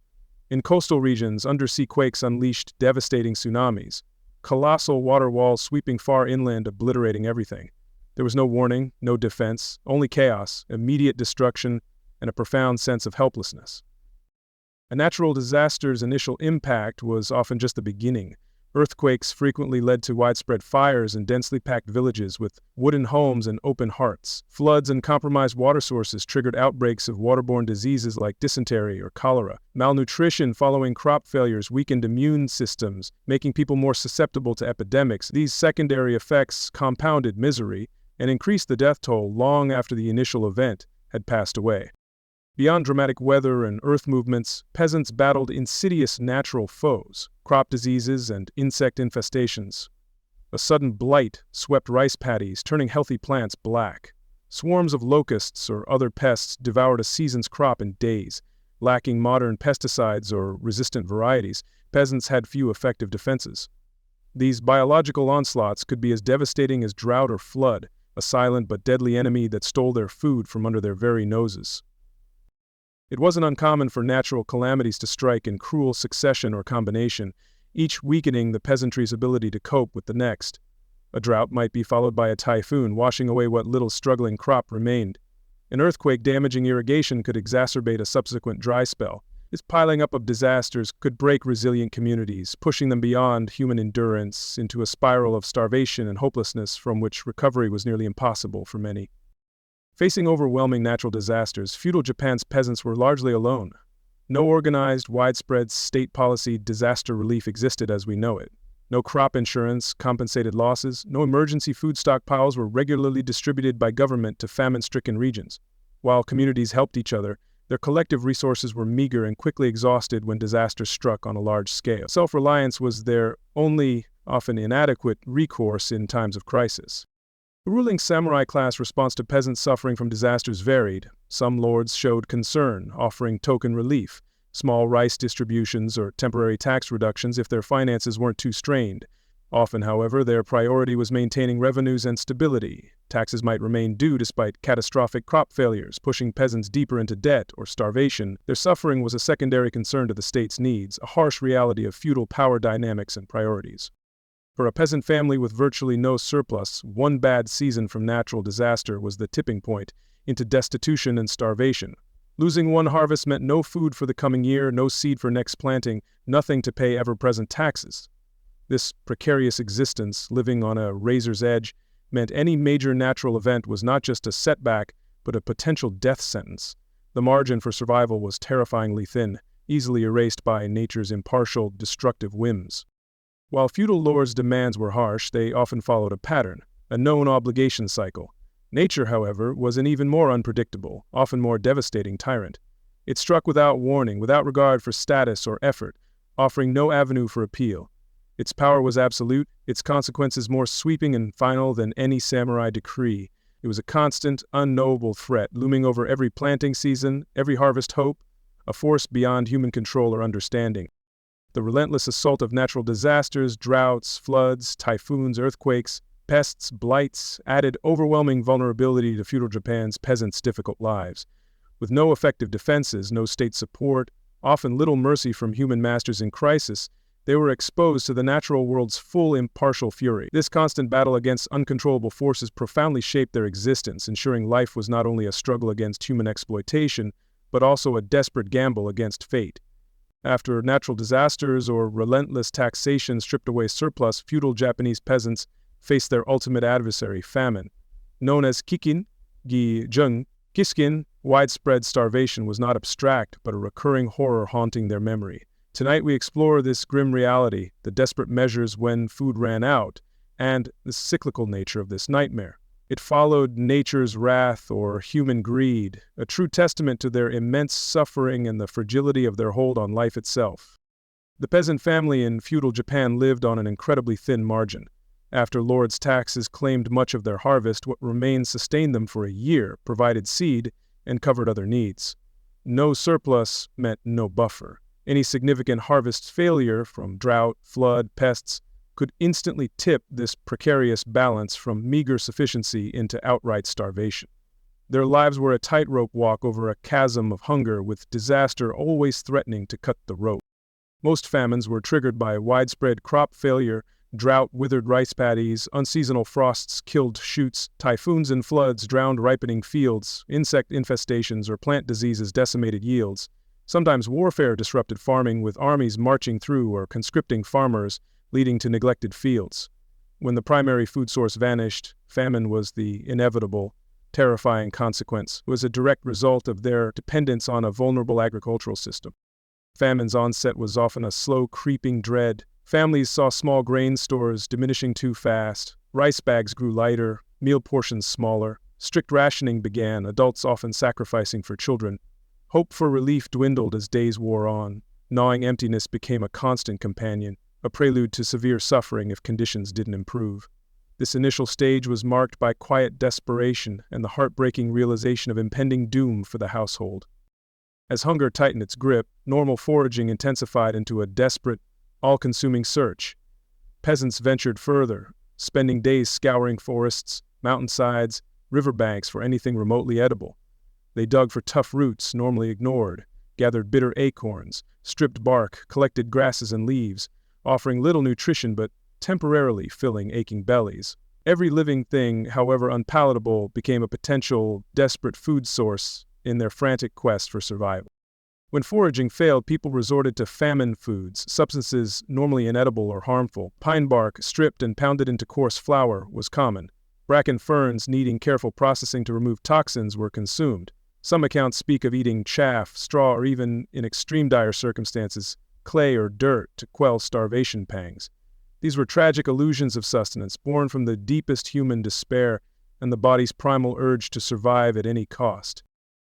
In coastal regions, undersea quakes unleashed devastating tsunamis. Colossal water walls sweeping far inland, obliterating everything. There was no warning, no defense, only chaos, immediate destruction, and a profound sense of helplessness. A natural disaster's initial impact was often just the beginning. Earthquakes frequently led to widespread fires in densely packed villages with wooden homes and open hearts. Floods and compromised water sources triggered outbreaks of waterborne diseases like dysentery or cholera. Malnutrition following crop failures weakened immune systems, making people more susceptible to epidemics. These secondary effects compounded misery and increased the death toll long after the initial event had passed away. Beyond dramatic weather and earth movements, peasants battled insidious natural foes, crop diseases and insect infestations. A sudden blight swept rice paddies, turning healthy plants black. Swarms of locusts or other pests devoured a season's crop in days. Lacking modern pesticides or resistant varieties, peasants had few effective defenses. These biological onslaughts could be as devastating as drought or flood, a silent but deadly enemy that stole their food from under their very noses. It wasn't uncommon for natural calamities to strike in cruel succession or combination, each weakening the peasantry's ability to cope with the next. A drought might be followed by a typhoon, washing away what little struggling crop remained. An earthquake damaging irrigation could exacerbate a subsequent dry spell. This piling up of disasters could break resilient communities, pushing them beyond human endurance into a spiral of starvation and hopelessness from which recovery was nearly impossible for many. Facing overwhelming natural disasters, feudal Japan's peasants were largely alone. No organized, widespread state policy disaster relief existed as we know it. No crop insurance compensated losses, no emergency food stockpiles were regularly distributed by government to famine-stricken regions. While communities helped each other, their collective resources were meager and quickly exhausted when disaster struck on a large scale. Self-reliance was their only, often inadequate, recourse in times of crisis. The ruling samurai class response to peasants suffering from disasters varied. Some lords showed concern, offering token relief, small rice distributions or temporary tax reductions if their finances weren't too strained. Often, however, their priority was maintaining revenues and stability. Taxes might remain due despite catastrophic crop failures, pushing peasants deeper into debt or starvation. Their suffering was a secondary concern to the state's needs, a harsh reality of feudal power dynamics and priorities. For a peasant family with virtually no surplus, one bad season from natural disaster was the tipping point into destitution and starvation. Losing one harvest meant no food for the coming year, no seed for next planting, nothing to pay ever-present taxes. This precarious existence, living on a razor's edge, meant any major natural event was not just a setback, but a potential death sentence. The margin for survival was terrifyingly thin, easily erased by nature's impartial, destructive whims. While feudal lords' demands were harsh, they often followed a pattern, a known obligation cycle. Nature, however, was an even more unpredictable, often more devastating tyrant. It struck without warning, without regard for status or effort, offering no avenue for appeal. Its power was absolute, its consequences more sweeping and final than any samurai decree. It was a constant, unknowable threat, looming over every planting season, every harvest hope, a force beyond human control or understanding. The relentless assault of natural disasters, droughts, floods, typhoons, earthquakes, pests, blights, added overwhelming vulnerability to feudal Japan's peasants' difficult lives. With no effective defenses, no state support, often little mercy from human masters in crisis, they were exposed to the natural world's full impartial fury. This constant battle against uncontrollable forces profoundly shaped their existence, ensuring life was not only a struggle against human exploitation, but also a desperate gamble against fate. After natural disasters or relentless taxation stripped away surplus, feudal Japanese peasants faced their ultimate adversary, famine. Known as Kikin, Kiskin, widespread starvation was not abstract, but a recurring horror haunting their memory. Tonight we explore this grim reality, the desperate measures when food ran out, and the cyclical nature of this nightmare. It followed nature's wrath or human greed, a true testament to their immense suffering and the fragility of their hold on life itself. The peasant family in feudal Japan lived on an incredibly thin margin. After lords' taxes claimed much of their harvest, what remained sustained them for a year, provided seed, and covered other needs. No surplus meant no buffer. Any significant harvest failure, from drought, flood, pests, could instantly tip this precarious balance from meager sufficiency into outright starvation. Their lives were a tightrope walk over a chasm of hunger, with disaster always threatening to cut the rope. Most famines were triggered by widespread crop failure. Drought withered rice paddies, unseasonal frosts killed shoots, typhoons and floods drowned ripening fields, insect infestations or plant diseases decimated yields. Sometimes warfare disrupted farming, with armies marching through or conscripting farmers, leading to neglected fields. When the primary food source vanished, famine was the inevitable, terrifying consequence. It was a direct result of their dependence on a vulnerable agricultural system. Famine's onset was often a slow, creeping dread. Families saw small grain stores diminishing too fast, rice bags grew lighter, meal portions smaller, strict rationing began, adults often sacrificing for children. Hope for relief dwindled as days wore on. Gnawing emptiness became a constant companion, a prelude to severe suffering if conditions didn't improve. This initial stage was marked by quiet desperation and the heartbreaking realization of impending doom for the household. As hunger tightened its grip, normal foraging intensified into a desperate, all-consuming search. Peasants ventured further, spending days scouring forests, mountainsides, riverbanks for anything remotely edible. They dug for tough roots normally ignored, gathered bitter acorns, stripped bark, collected grasses and leaves, offering little nutrition but temporarily filling aching bellies. Every living thing, however unpalatable, became a potential, desperate food source in their frantic quest for survival. When foraging failed, people resorted to famine foods, substances normally inedible or harmful. Pine bark, stripped and pounded into coarse flour, was common. Bracken ferns, needing careful processing to remove toxins, were consumed. Some accounts speak of eating chaff, straw, or even, in extreme dire circumstances, clay or dirt to quell starvation pangs. These were tragic illusions of sustenance, born from the deepest human despair and the body's primal urge to survive at any cost.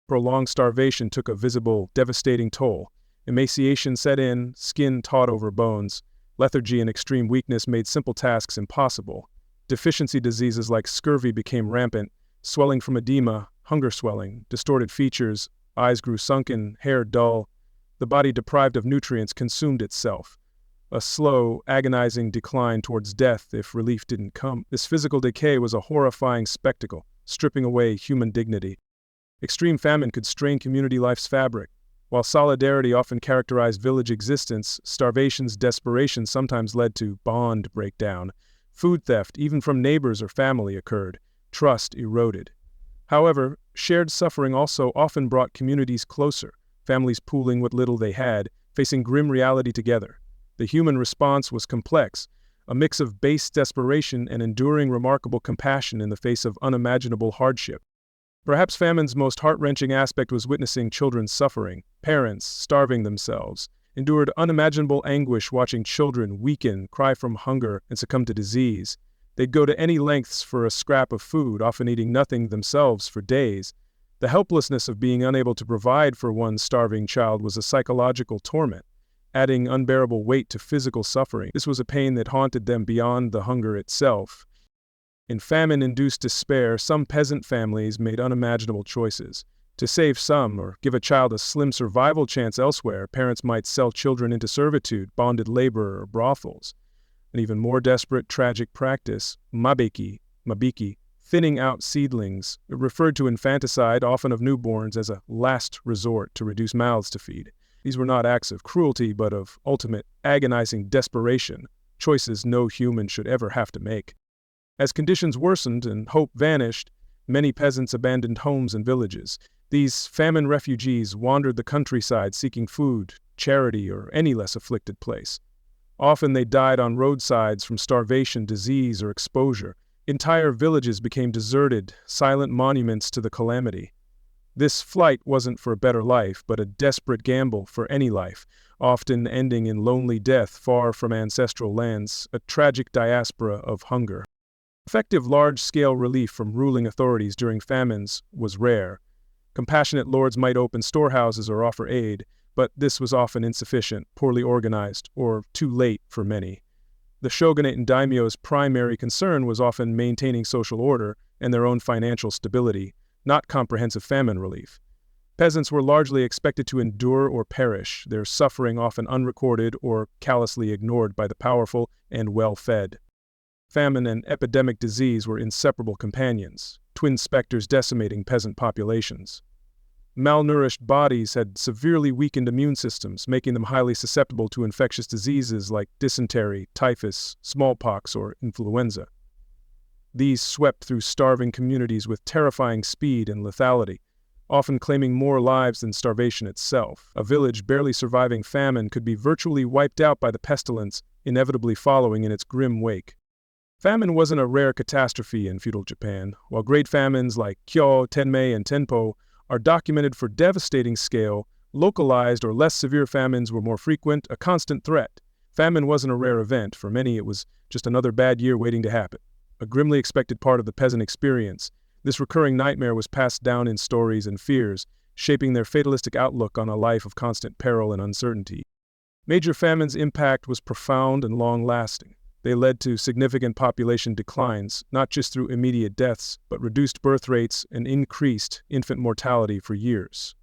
Prolonged starvation took a visible, devastating toll. Emaciation set in, skin taut over bones. Lethargy and extreme weakness made simple tasks impossible. Deficiency diseases like scurvy became rampant, swelling from edema, hunger swelling, distorted features, eyes grew sunken, hair dull. The body deprived of nutrients consumed itself. a slow, agonizing decline towards death if relief didn't come. This physical decay was a horrifying spectacle, stripping away human dignity. Extreme famine could strain community life's fabric. While solidarity often characterized village existence, starvation's desperation sometimes led to bond breakdown. Food theft, even from neighbors or family, occurred. Trust eroded. However, shared suffering also often brought communities closer, families pooling what little they had, facing grim reality together. The human response was complex, a mix of base desperation and enduring remarkable compassion in the face of unimaginable hardship. Perhaps famine's most heart-wrenching aspect was witnessing children suffering, parents starving themselves, endured unimaginable anguish watching children weaken, cry from hunger, and succumb to disease. They'd go to any lengths for a scrap of food, often eating nothing themselves for days. The helplessness of being unable to provide for one's starving child was a psychological torment, adding unbearable weight to physical suffering. This was a pain that haunted them beyond the hunger itself. In famine-induced despair, some peasant families made unimaginable choices. To save some, or give a child a slim survival chance elsewhere, parents might sell children into servitude, bonded labor, or brothels. An even more desperate, tragic practice, mabiki, thinning out seedlings, referred to infanticide, often of newborns, as a last resort to reduce mouths to feed. These were not acts of cruelty, but of ultimate, agonizing desperation, choices no human should ever have to make. As conditions worsened and hope vanished, many peasants abandoned homes and villages. These famine refugees wandered the countryside seeking food, charity, or any less afflicted place. Often they died on roadsides from starvation, disease, or exposure. Entire villages became deserted, silent monuments to the calamity. This flight wasn't for a better life, but a desperate gamble for any life, often ending in lonely death far from ancestral lands, a tragic diaspora of hunger. Effective large-scale relief from ruling authorities during famines was rare. Compassionate lords might open storehouses or offer aid, but this was often insufficient, poorly organized, or too late for many. The shogunate and daimyo's primary concern was often maintaining social order and their own financial stability, not comprehensive famine relief. Peasants were largely expected to endure or perish, their suffering often unrecorded or callously ignored by the powerful and well-fed. Famine and epidemic disease were inseparable companions, twin specters decimating peasant populations. Malnourished bodies had severely weakened immune systems, making them highly susceptible to infectious diseases like dysentery, typhus, smallpox, or influenza. These swept through starving communities with terrifying speed and lethality, often claiming more lives than starvation itself. A village barely surviving famine could be virtually wiped out by the pestilence, inevitably following in its grim wake. Famine wasn't a rare catastrophe in feudal Japan. While great famines like Kyo, Tenmei, and Tenpo are documented for devastating scale, localized or less severe famines were more frequent, a constant threat. Famine wasn't a rare event. For many, it was just another bad year waiting to happen. A grimly expected part of the peasant experience, this recurring nightmare was passed down in stories and fears, shaping their fatalistic outlook on a life of constant peril and uncertainty. Major famine's impact was profound and long-lasting. They led to significant population declines, not just through immediate deaths, but reduced birth rates and increased infant mortality for years.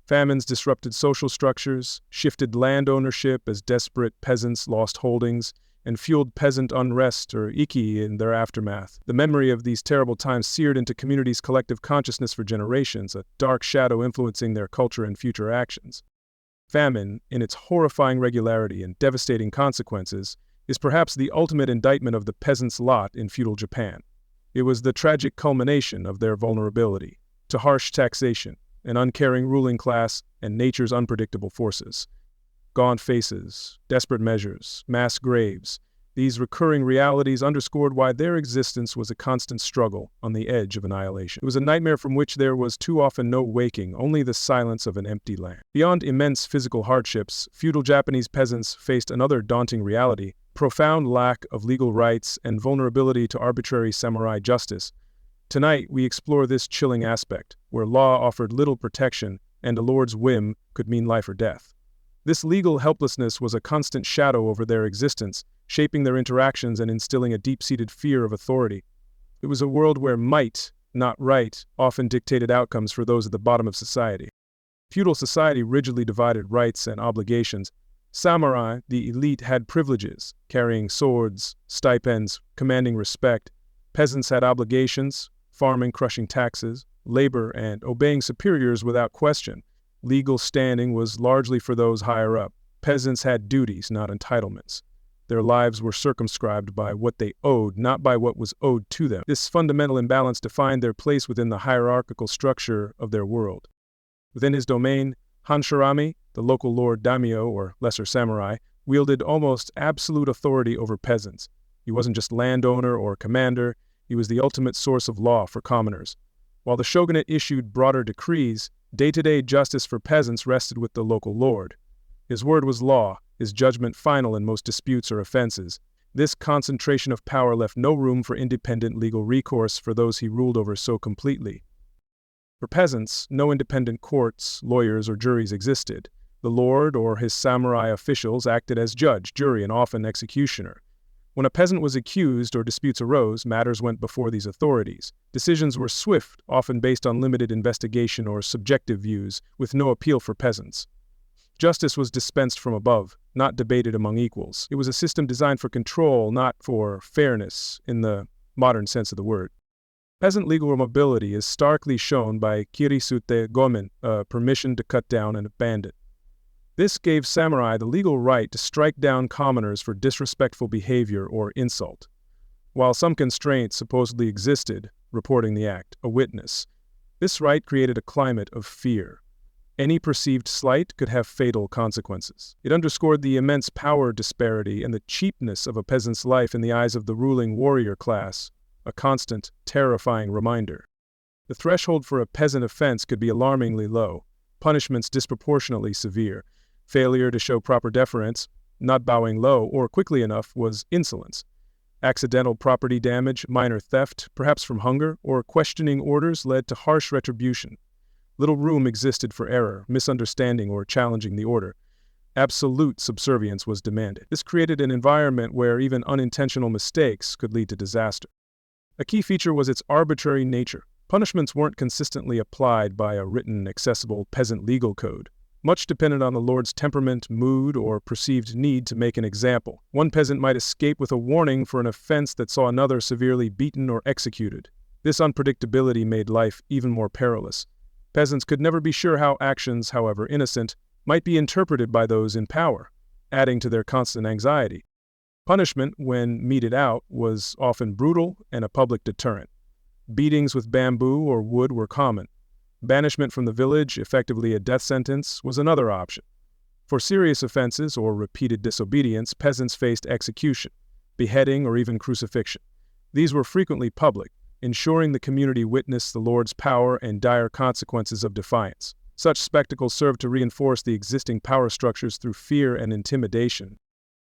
Famines disrupted social structures, shifted land ownership as desperate peasants lost holdings, and fueled peasant unrest or iki in their aftermath. The memory of these terrible times seared into communities' collective consciousness for generations, a dark shadow influencing their culture and future actions. Famine, in its horrifying regularity and devastating consequences, is perhaps the ultimate indictment of the peasant's lot in feudal Japan. It was the tragic culmination of their vulnerability to harsh taxation, an uncaring ruling class, and nature's unpredictable forces. Gaunt faces, desperate measures, mass graves, these recurring realities underscored why their existence was a constant struggle on the edge of annihilation. It was a nightmare from which there was too often no waking, only the silence of an empty land. Beyond immense physical hardships, feudal Japanese peasants faced another daunting reality: profound lack of legal rights and vulnerability to arbitrary samurai justice. Tonight, we explore this chilling aspect, where law offered little protection and a lord's whim could mean life or death. This legal helplessness was a constant shadow over their existence, shaping their interactions and instilling a deep-seated fear of authority. It was a world where might, not right, often dictated outcomes for those at the bottom of society. Feudal society rigidly divided rights and obligations, Samurai, the elite, had privileges, carrying swords, stipends, commanding respect. Peasants had obligations, farming, crushing taxes, labor, and obeying superiors without question. Legal standing was largely for those higher up. Peasants had duties, not entitlements. Their lives were circumscribed by what they owed, not by what was owed to them. This fundamental imbalance defined their place within the hierarchical structure of their world. Within his domain, Hansharami, the local lord Daimyo, or lesser samurai, wielded almost absolute authority over peasants. He wasn't just landowner or commander, he was the ultimate source of law for commoners. While the shogunate issued broader decrees, day-to-day justice for peasants rested with the local lord. His word was law, his judgment final in most disputes or offenses. This concentration of power left no room for independent legal recourse for those he ruled over so completely. For peasants, no independent courts, lawyers, or juries existed. The lord or his samurai officials acted as judge, jury, and often executioner. When a peasant was accused or disputes arose, matters went before these authorities. Decisions were swift, often based on limited investigation or subjective views, with no appeal for peasants. Justice was dispensed from above, not debated among equals. It was a system designed for control, not for fairness, in the modern sense of the word. Peasant legal mobility is starkly shown by kirisute gomen, permission to cut down and abandon. This gave samurai the legal right to strike down commoners for disrespectful behavior or insult. While some constraints supposedly existed, reporting the act, a witness, this right created a climate of fear. Any perceived slight could have fatal consequences. It underscored the immense power disparity and the cheapness of a peasant's life in the eyes of the ruling warrior class, a constant, terrifying reminder. The threshold for a peasant offense could be alarmingly low, punishments disproportionately severe. Failure to show proper deference, not bowing low or quickly enough, was insolence. Accidental property damage, minor theft, perhaps from hunger, or questioning orders led to harsh retribution. Little room existed for error, misunderstanding, or challenging the order. Absolute subservience was demanded. This created an environment where even unintentional mistakes could lead to disaster. A key feature was its arbitrary nature. Punishments weren't consistently applied by a written, accessible peasant legal code. Much depended on the lord's temperament, mood, or perceived need to make an example. One peasant might escape with a warning for an offense that saw another severely beaten or executed. This unpredictability made life even more perilous. Peasants could never be sure how actions, however innocent, might be interpreted by those in power, adding to their constant anxiety. Punishment, when meted out, was often brutal and a public deterrent. Beatings with bamboo or wood were common. Banishment from the village, effectively a death sentence, was another option. For serious offenses or repeated disobedience, peasants faced execution, beheading, or even crucifixion. These were frequently public, ensuring the community witnessed the lord's power and dire consequences of defiance. Such spectacles served to reinforce the existing power structures through fear and intimidation.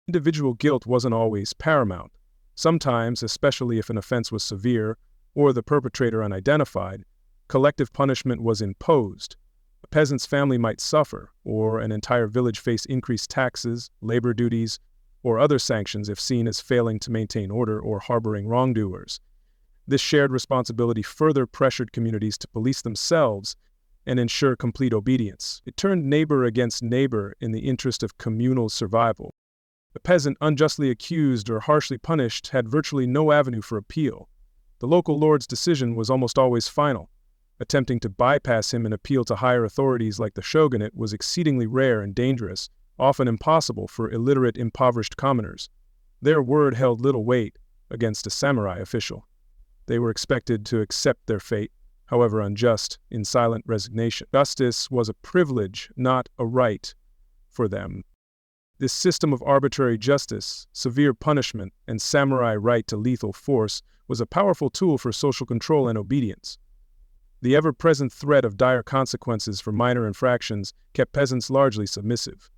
Individual guilt wasn't always paramount. Sometimes, especially if an offense was severe or the perpetrator unidentified, collective punishment was imposed. A peasant's family might suffer, or an entire village face increased taxes, labor duties, or other sanctions if seen as failing to maintain order or harboring wrongdoers. This shared responsibility further pressured communities to police themselves and ensure complete obedience. It turned neighbor against neighbor in the interest of communal survival. A peasant unjustly accused or harshly punished had virtually no avenue for appeal. The local lord's decision was almost always final. Attempting to bypass him and appeal to higher authorities like the shogunate was exceedingly rare and dangerous, often impossible for illiterate, impoverished commoners. Their word held little weight against a samurai official. They were expected to accept their fate, however unjust, in silent resignation. Justice was a privilege, not a right, for them. This system of arbitrary justice, severe punishment, and samurai right to lethal force was a powerful tool for social control and obedience. The ever-present threat of dire consequences for minor infractions kept peasants largely submissive.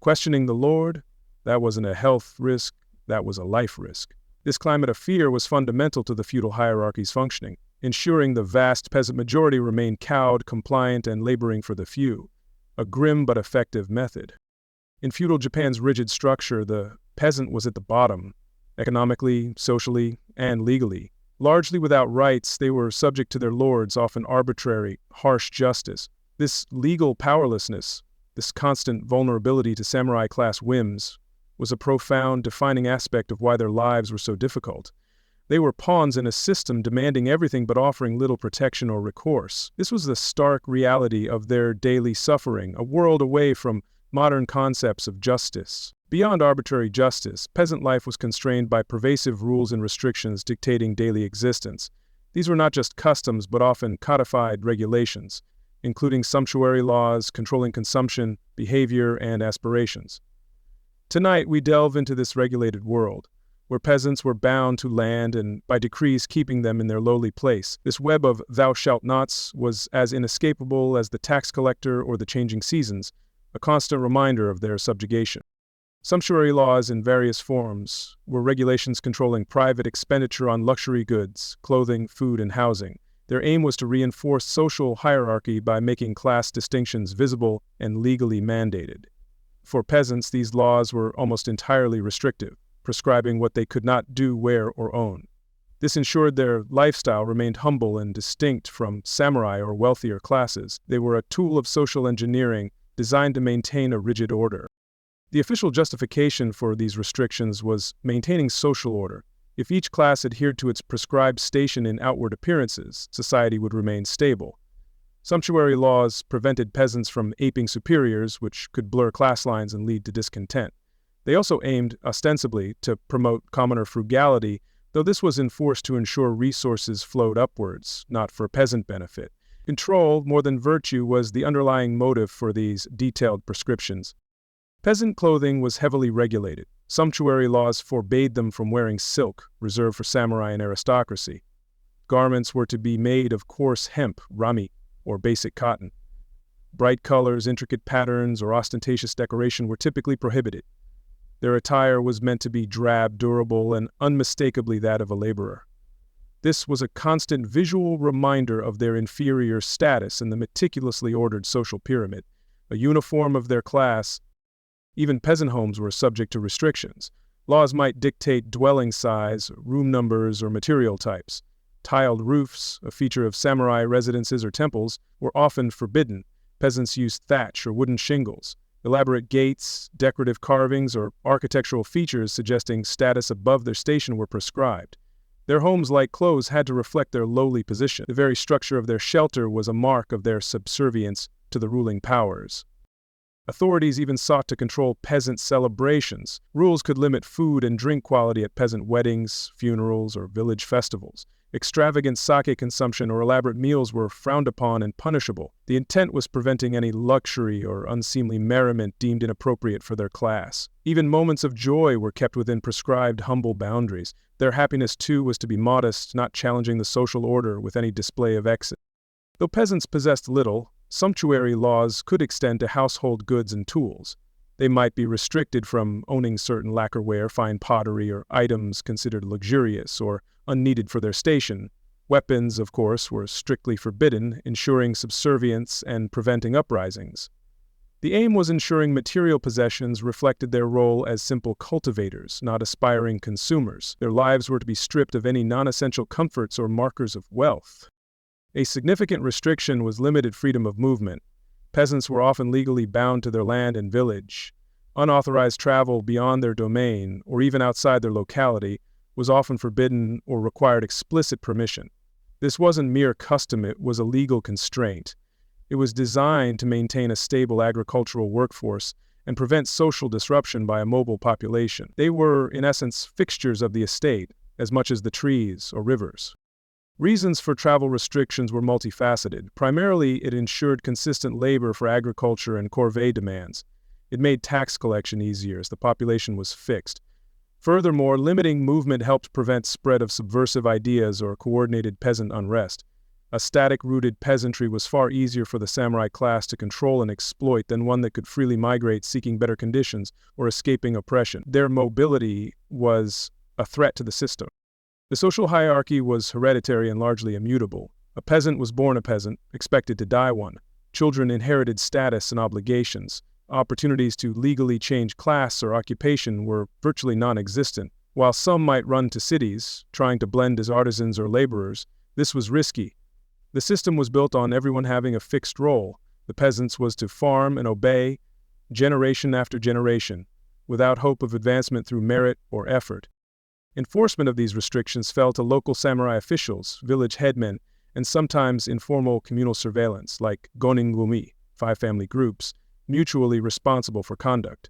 Questioning the lord, that wasn't a health risk, that was a life risk. This climate of fear was fundamental to the feudal hierarchy's functioning, ensuring the vast peasant majority remained cowed, compliant, and laboring for the few, a grim but effective method. In feudal Japan's rigid structure, the peasant was at the bottom, economically, socially, and legally. Largely without rights, they were subject to their lords' often arbitrary, harsh justice. This legal powerlessness This constant vulnerability to samurai-class whims was a profound, defining aspect of why their lives were so difficult. They were pawns in a system demanding everything but offering little protection or recourse. This was the stark reality of their daily suffering, a world away from modern concepts of justice. Beyond arbitrary justice, peasant life was constrained by pervasive rules and restrictions dictating daily existence. These were not just customs but often codified regulations, including sumptuary laws controlling consumption, behavior, and aspirations. Tonight, we delve into this regulated world, where peasants were bound to land and by decrees keeping them in their lowly place. This web of thou shalt nots was as inescapable as the tax collector or the changing seasons, a constant reminder of their subjugation. Sumptuary laws in various forms were regulations controlling private expenditure on luxury goods, clothing, food, and housing. Their aim was to reinforce social hierarchy by making class distinctions visible and legally mandated. For peasants, these laws were almost entirely restrictive, prescribing what they could not do, wear, or own. This ensured their lifestyle remained humble and distinct from samurai or wealthier classes. They were a tool of social engineering designed to maintain a rigid order. The official justification for these restrictions was maintaining social order. If each class adhered to its prescribed station in outward appearances, society would remain stable. Sumptuary laws prevented peasants from aping superiors, which could blur class lines and lead to discontent. They also aimed, ostensibly, to promote commoner frugality, though this was enforced to ensure resources flowed upwards, not for peasant benefit. Control, more than virtue, was the underlying motive for these detailed prescriptions. Peasant clothing was heavily regulated. Sumptuary laws forbade them from wearing silk, reserved for samurai and aristocracy. Garments were to be made of coarse hemp, rami, or basic cotton. Bright colors, intricate patterns, or ostentatious decoration were typically prohibited. Their attire was meant to be drab, durable, and unmistakably that of a laborer. This was a constant visual reminder of their inferior status in the meticulously ordered social pyramid, a uniform of their class. Even peasant homes were subject to restrictions. Laws might dictate dwelling size, room numbers, or material types. Tiled roofs, a feature of samurai residences or temples, were often forbidden. Peasants used thatch or wooden shingles. Elaborate gates, decorative carvings, or architectural features suggesting status above their station were prescribed. Their homes, like clothes, had to reflect their lowly position. The very structure of their shelter was a mark of their subservience to the ruling powers. Authorities even sought to control peasant celebrations. Rules could limit food and drink quality at peasant weddings, funerals, or village festivals. Extravagant sake consumption or elaborate meals were frowned upon and punishable. The intent was preventing any luxury or unseemly merriment deemed inappropriate for their class. Even moments of joy were kept within prescribed humble boundaries. Their happiness, too, was to be modest, not challenging the social order with any display of excess. Though peasants possessed little, sumptuary laws could extend to household goods and tools. They might be restricted from owning certain lacquerware, fine pottery, or items considered luxurious or unneeded for their station. Weapons, of course, were strictly forbidden, ensuring subservience and preventing uprisings. The aim was ensuring material possessions reflected their role as simple cultivators, not aspiring consumers. Their lives were to be stripped of any non-essential comforts or markers of wealth. A significant restriction was limited freedom of movement. Peasants were often legally bound to their land and village. Unauthorized travel beyond their domain, or even outside their locality, was often forbidden or required explicit permission. This wasn't mere custom, it was a legal constraint. It was designed to maintain a stable agricultural workforce and prevent social disruption by a mobile population. They were, in essence, fixtures of the estate, as much as the trees or rivers. Reasons for travel restrictions were multifaceted. Primarily, it ensured consistent labor for agriculture and corvée demands. It made tax collection easier as the population was fixed. Furthermore, limiting movement helped prevent spread of subversive ideas or coordinated peasant unrest. A static-rooted peasantry was far easier for the samurai class to control and exploit than one that could freely migrate seeking better conditions or escaping oppression. Their mobility was a threat to the system. The social hierarchy was hereditary and largely immutable. A peasant was born a peasant, expected to die one. Children inherited status and obligations. Opportunities to legally change class or occupation were virtually non-existent. While some might run to cities, trying to blend as artisans or laborers, this was risky. The system was built on everyone having a fixed role. The peasants was to farm and obey, generation after generation, without hope of advancement through merit or effort. Enforcement of these restrictions fell to local samurai officials, village headmen, and sometimes informal communal surveillance, like goningumi, 5 family groups, mutually responsible for conduct.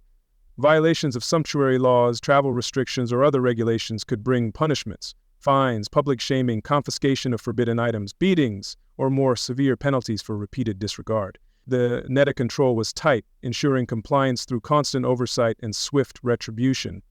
Violations of sumptuary laws, travel restrictions, or other regulations could bring punishments, fines, public shaming, confiscation of forbidden items, beatings, or more severe penalties for repeated disregard. The net of control was tight, ensuring compliance through constant oversight and swift retribution.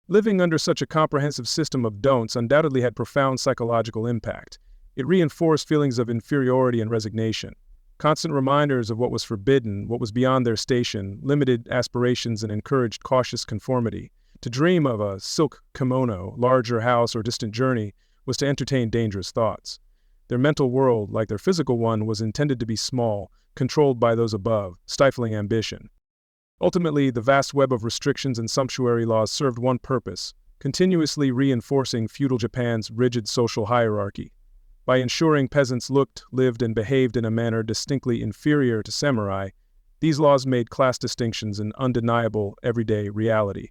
Living under such a comprehensive system of don'ts undoubtedly had profound psychological impact. It reinforced feelings of inferiority and resignation. Constant reminders of what was forbidden, what was beyond their station, limited aspirations and encouraged cautious conformity. To dream of a silk kimono, larger house, or distant journey was to entertain dangerous thoughts. Their mental world, like their physical one, was intended to be small, controlled by those above, stifling ambition. Ultimately, the vast web of restrictions and sumptuary laws served one purpose: continuously reinforcing feudal Japan's rigid social hierarchy. By ensuring peasants looked, lived, and behaved in a manner distinctly inferior to samurai, these laws made class distinctions an undeniable everyday reality.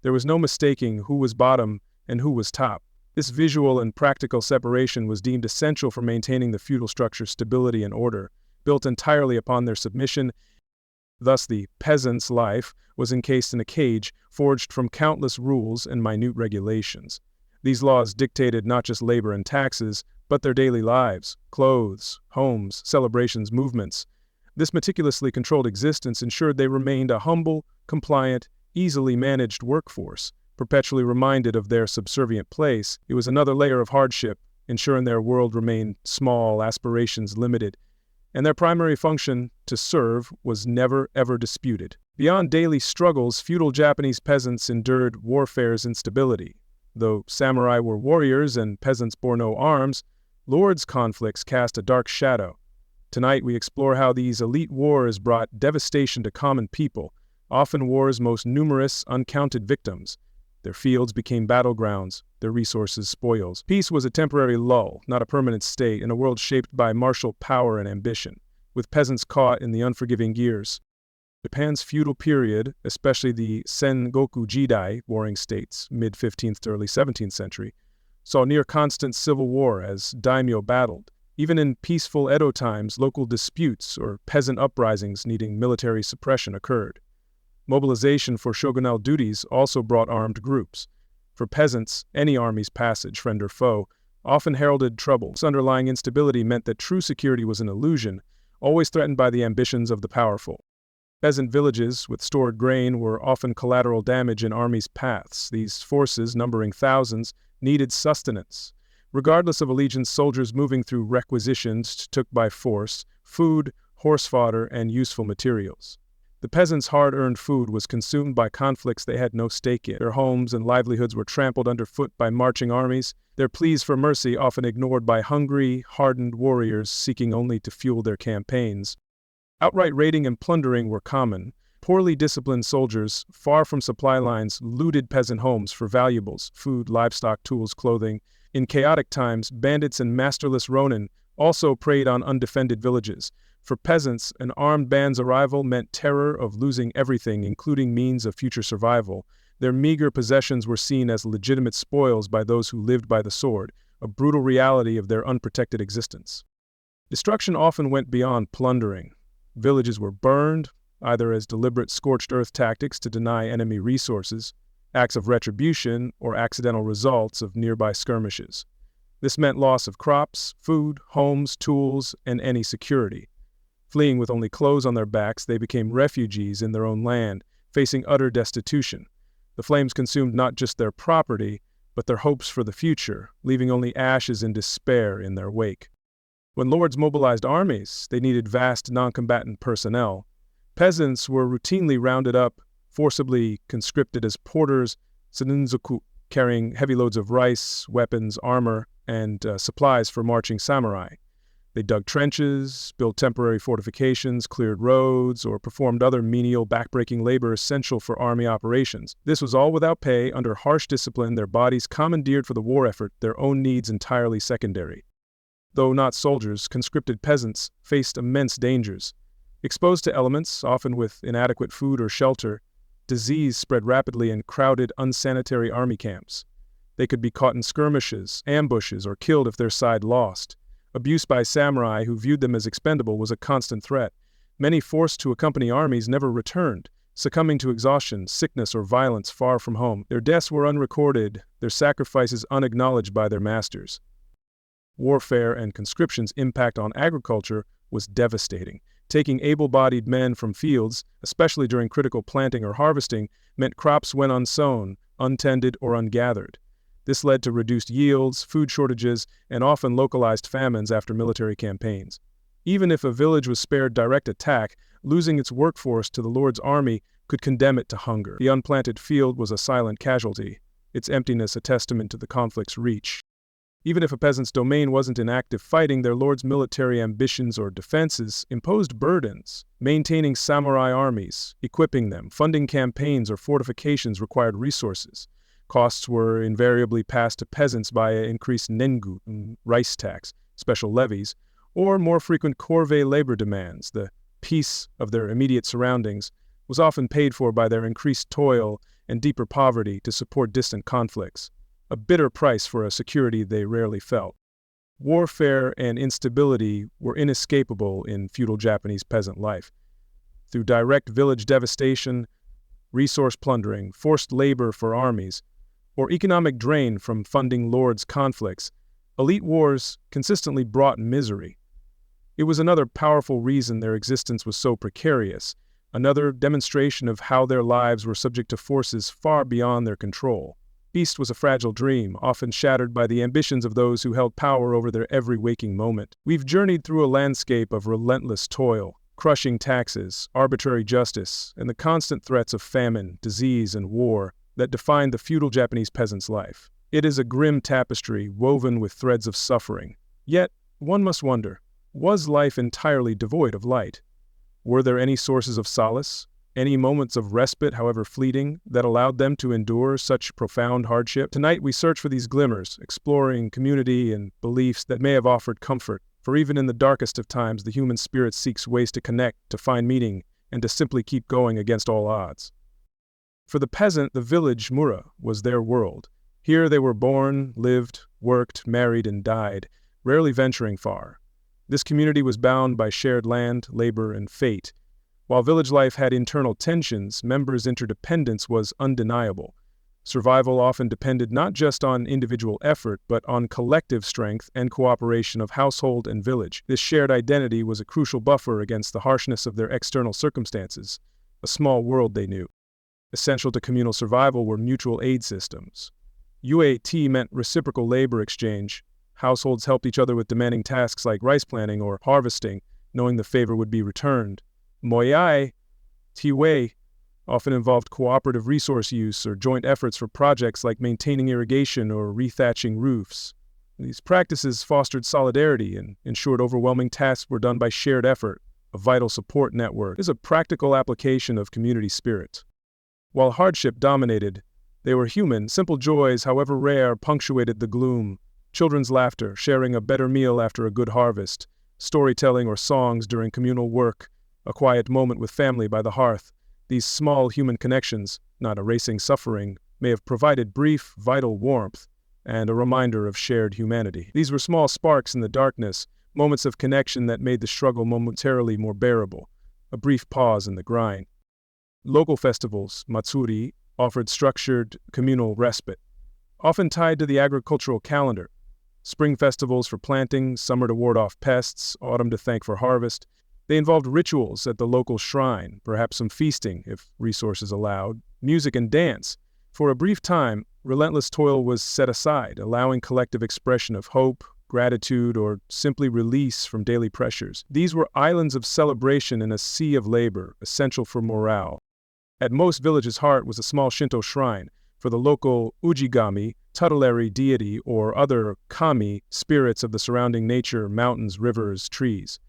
There was no mistaking who was bottom and who was top. This visual and practical separation was deemed essential for maintaining the feudal structure's stability and order, built entirely upon their submission. Thus, the peasant's life was encased in a cage forged from countless rules and minute regulations. These laws dictated not just labor and taxes, but their daily lives, clothes, homes, celebrations, movements. This meticulously controlled existence ensured they remained a humble, compliant, easily managed workforce, perpetually reminded of their subservient place. It was another layer of hardship, ensuring their world remained small, aspirations limited, and their primary function, to serve, was never ever disputed. Beyond daily struggles, feudal Japanese peasants endured warfare's instability. Though samurai were warriors and peasants bore no arms, lords' conflicts cast a dark shadow. Tonight we explore how these elite wars brought devastation to common people, often war's most numerous, uncounted victims. Their fields became battlegrounds, their resources spoils. Peace was a temporary lull, not a permanent state, in a world shaped by martial power and ambition, with peasants caught in the unforgiving gears. Japan's feudal period, especially the Sengoku Jidai, warring states, mid-15th to early 17th century, saw near-constant civil war as daimyo battled. Even in peaceful Edo times, local disputes or peasant uprisings needing military suppression occurred. Mobilization for shogunal duties also brought armed groups. For peasants, any army's passage, friend or foe, often heralded trouble. This underlying instability meant that true security was an illusion, always threatened by the ambitions of the powerful. Peasant villages with stored grain were often collateral damage in armies' paths. These forces, numbering thousands, needed sustenance. Regardless of allegiance, soldiers moving through requisitions took by force food, horse fodder, and useful materials. The peasants' hard-earned food was consumed by conflicts they had no stake in. Their homes and livelihoods were trampled underfoot by marching armies, their pleas for mercy often ignored by hungry, hardened warriors seeking only to fuel their campaigns. Outright raiding and plundering were common. Poorly disciplined soldiers, far from supply lines, looted peasant homes for valuables, food, livestock, tools, clothing. In chaotic times, bandits and masterless ronin also preyed on undefended villages. For peasants, an armed band's arrival meant terror of losing everything, including means of future survival. Their meager possessions were seen as legitimate spoils by those who lived by the sword, a brutal reality of their unprotected existence. Destruction often went beyond plundering. Villages were burned, either as deliberate scorched earth tactics to deny enemy resources, acts of retribution, or accidental results of nearby skirmishes. This meant loss of crops, food, homes, tools, and any security. Fleeing with only clothes on their backs, they became refugees in their own land, facing utter destitution. The flames consumed not just their property, but their hopes for the future, leaving only ashes and despair in their wake. When lords mobilized armies, they needed vast non-combatant personnel. Peasants were routinely rounded up, forcibly conscripted as porters, senunzoku, carrying heavy loads of rice, weapons, armor, and supplies for marching samurai. They dug trenches, built temporary fortifications, cleared roads, or performed other menial, backbreaking labor essential for army operations. This was all without pay, under harsh discipline, their bodies commandeered for the war effort, their own needs entirely secondary. Though not soldiers, conscripted peasants faced immense dangers. Exposed to elements, often with inadequate food or shelter, disease spread rapidly in crowded, unsanitary army camps. They could be caught in skirmishes, ambushes, or killed if their side lost. Abuse by samurai who viewed them as expendable was a constant threat. Many forced to accompany armies never returned, succumbing to exhaustion, sickness, or violence far from home. Their deaths were unrecorded, their sacrifices unacknowledged by their masters. Warfare and conscription's impact on agriculture was devastating. Taking able-bodied men from fields, especially during critical planting or harvesting, meant crops went unsown, untended, or ungathered. This led to reduced yields, food shortages, and often localized famines after military campaigns. Even if a village was spared direct attack, losing its workforce to the Lord's army could condemn it to hunger. The unplanted field was a silent casualty, its emptiness a testament to the conflict's reach. Even if a peasant's domain wasn't in active fighting, their lord's military ambitions or defenses imposed burdens. Maintaining samurai armies, equipping them, funding campaigns or fortifications required resources. Costs were invariably passed to peasants via increased Nengu, rice tax, special levies, or more frequent Corvée labor demands. The peace of their immediate surroundings was often paid for by their increased toil and deeper poverty to support distant conflicts, a bitter price for a security they rarely felt. Warfare and instability were inescapable in feudal Japanese peasant life. Through direct village devastation, resource plundering, forced labor for armies, or economic drain from funding lords' conflicts, elite wars consistently brought misery. It was another powerful reason their existence was so precarious, another demonstration of how their lives were subject to forces far beyond their control. Peace was a fragile dream, often shattered by the ambitions of those who held power over their every waking moment. We've journeyed through a landscape of relentless toil, crushing taxes, arbitrary justice, and the constant threats of famine, disease, and war that defined the feudal Japanese peasant's life. It is a grim tapestry woven with threads of suffering. Yet, one must wonder, was life entirely devoid of light? Were there any sources of solace? Any moments of respite, however fleeting, that allowed them to endure such profound hardship? Tonight we search for these glimmers, exploring community and beliefs that may have offered comfort. For even in the darkest of times, the human spirit seeks ways to connect, to find meaning, and to simply keep going against all odds. For the peasant, the village, Mura, was their world. Here they were born, lived, worked, married, and died, rarely venturing far. This community was bound by shared land, labor, and fate. While village life had internal tensions, members' interdependence was undeniable. Survival often depended not just on individual effort, but on collective strength and cooperation of household and village. This shared identity was a crucial buffer against the harshness of their external circumstances, a small world they knew. Essential to communal survival were mutual aid systems. UAT meant reciprocal labor exchange. Households helped each other with demanding tasks like rice planting or harvesting, knowing the favor would be returned. Moyai, Tiwei, often involved cooperative resource use or joint efforts for projects like maintaining irrigation or rethatching roofs. These practices fostered solidarity and ensured overwhelming tasks were done by shared effort, a vital support network. This is a practical application of community spirit. While hardship dominated, they were human. Simple joys, however rare, punctuated the gloom. Children's laughter, sharing a better meal after a good harvest, storytelling or songs during communal work, a quiet moment with family by the hearth. These small human connections, not erasing suffering, may have provided brief, vital warmth and a reminder of shared humanity. These were small sparks in the darkness, moments of connection that made the struggle momentarily more bearable, a brief pause in the grind. Local festivals, matsuri, offered structured, communal respite, often tied to the agricultural calendar. Spring festivals for planting, summer to ward off pests, autumn to thank for harvest. They involved rituals at the local shrine, perhaps some feasting, if resources allowed, music and dance. For a brief time, relentless toil was set aside, allowing collective expression of hope, gratitude, or simply release from daily pressures. These were islands of celebration in a sea of labor, essential for morale. At most villages' heart was a small Shinto shrine for the local ujigami, tutelary deity, or other kami, spirits of the surrounding nature, mountains, rivers, trees.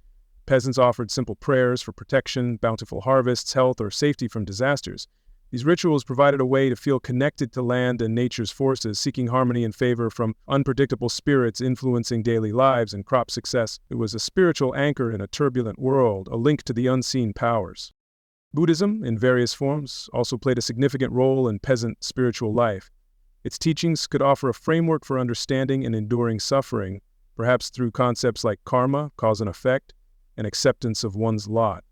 Peasants offered simple prayers for protection, bountiful harvests, health, or safety from disasters. These rituals provided a way to feel connected to land and nature's forces, seeking harmony and favor from unpredictable spirits influencing daily lives and crop success. It was a spiritual anchor in a turbulent world, a link to the unseen powers. Buddhism, in various forms, also played a significant role in peasant spiritual life. Its teachings could offer a framework for understanding and enduring suffering, perhaps through concepts like karma, cause and effect, and acceptance of one's lot.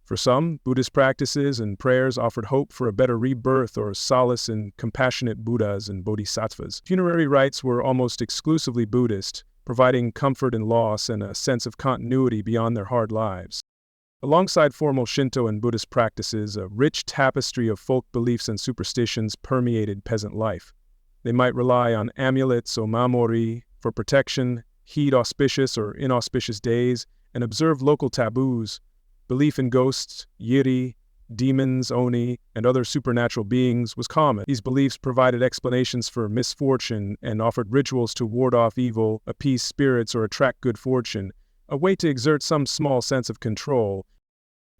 For some, Buddhist practices and prayers offered hope for a better rebirth or solace in compassionate Buddhas and Bodhisattvas. Funerary rites were almost exclusively Buddhist, providing comfort in loss and a sense of continuity beyond their hard lives. Alongside formal Shinto and Buddhist practices, a rich tapestry of folk beliefs and superstitions permeated peasant life. They might rely on amulets or mamori for protection, heed auspicious or inauspicious days, and observe local taboos. Belief in ghosts, yiri, demons, oni, and other supernatural beings was common. These beliefs provided explanations for misfortune and offered rituals to ward off evil, appease spirits, or attract good fortune, a way to exert some small sense of control.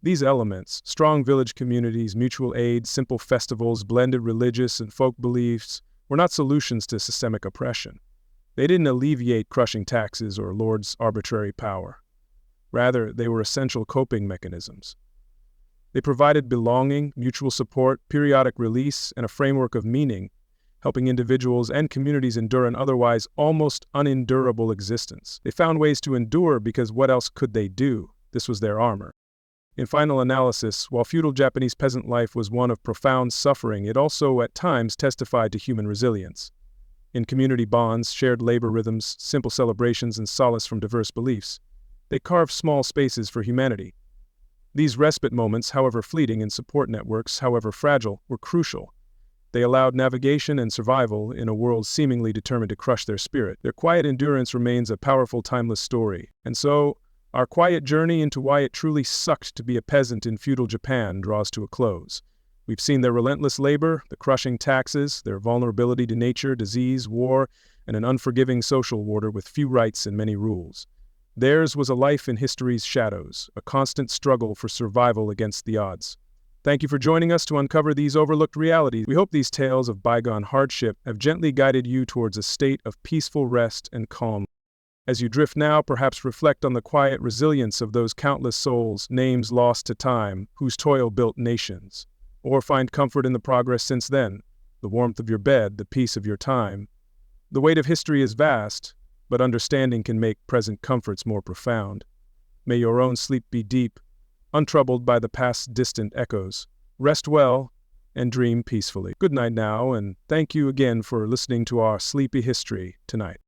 These elements, strong village communities, mutual aid, simple festivals, blended religious and folk beliefs, were not solutions to systemic oppression. They didn't alleviate crushing taxes or lords' arbitrary power. Rather, they were essential coping mechanisms. They provided belonging, mutual support, periodic release, and a framework of meaning, helping individuals and communities endure an otherwise almost unendurable existence. They found ways to endure because what else could they do? This was their armor. In final analysis, while feudal Japanese peasant life was one of profound suffering, it also at times testified to human resilience. In community bonds, shared labor rhythms, simple celebrations, and solace from diverse beliefs, they carved small spaces for humanity. These respite moments, however fleeting, and support networks, however fragile, were crucial. They allowed navigation and survival in a world seemingly determined to crush their spirit. Their quiet endurance remains a powerful, timeless story. And so, our quiet journey into why it truly sucked to be a peasant in feudal Japan draws to a close. We've seen their relentless labor, the crushing taxes, their vulnerability to nature, disease, war, and an unforgiving social order with few rights and many rules. Theirs was a life in history's shadows, a constant struggle for survival against the odds. Thank you for joining us to uncover these overlooked realities. We hope these tales of bygone hardship have gently guided you towards a state of peaceful rest and calm. As you drift now, perhaps reflect on the quiet resilience of those countless souls, names lost to time, whose toil built nations. Or find comfort in the progress since then, the warmth of your bed, the peace of your time. The weight of history is vast, but understanding can make present comforts more profound. May your own sleep be deep, untroubled by the past's distant echoes. Rest well and dream peacefully. Good night now, and thank you again for listening to our sleepy history tonight.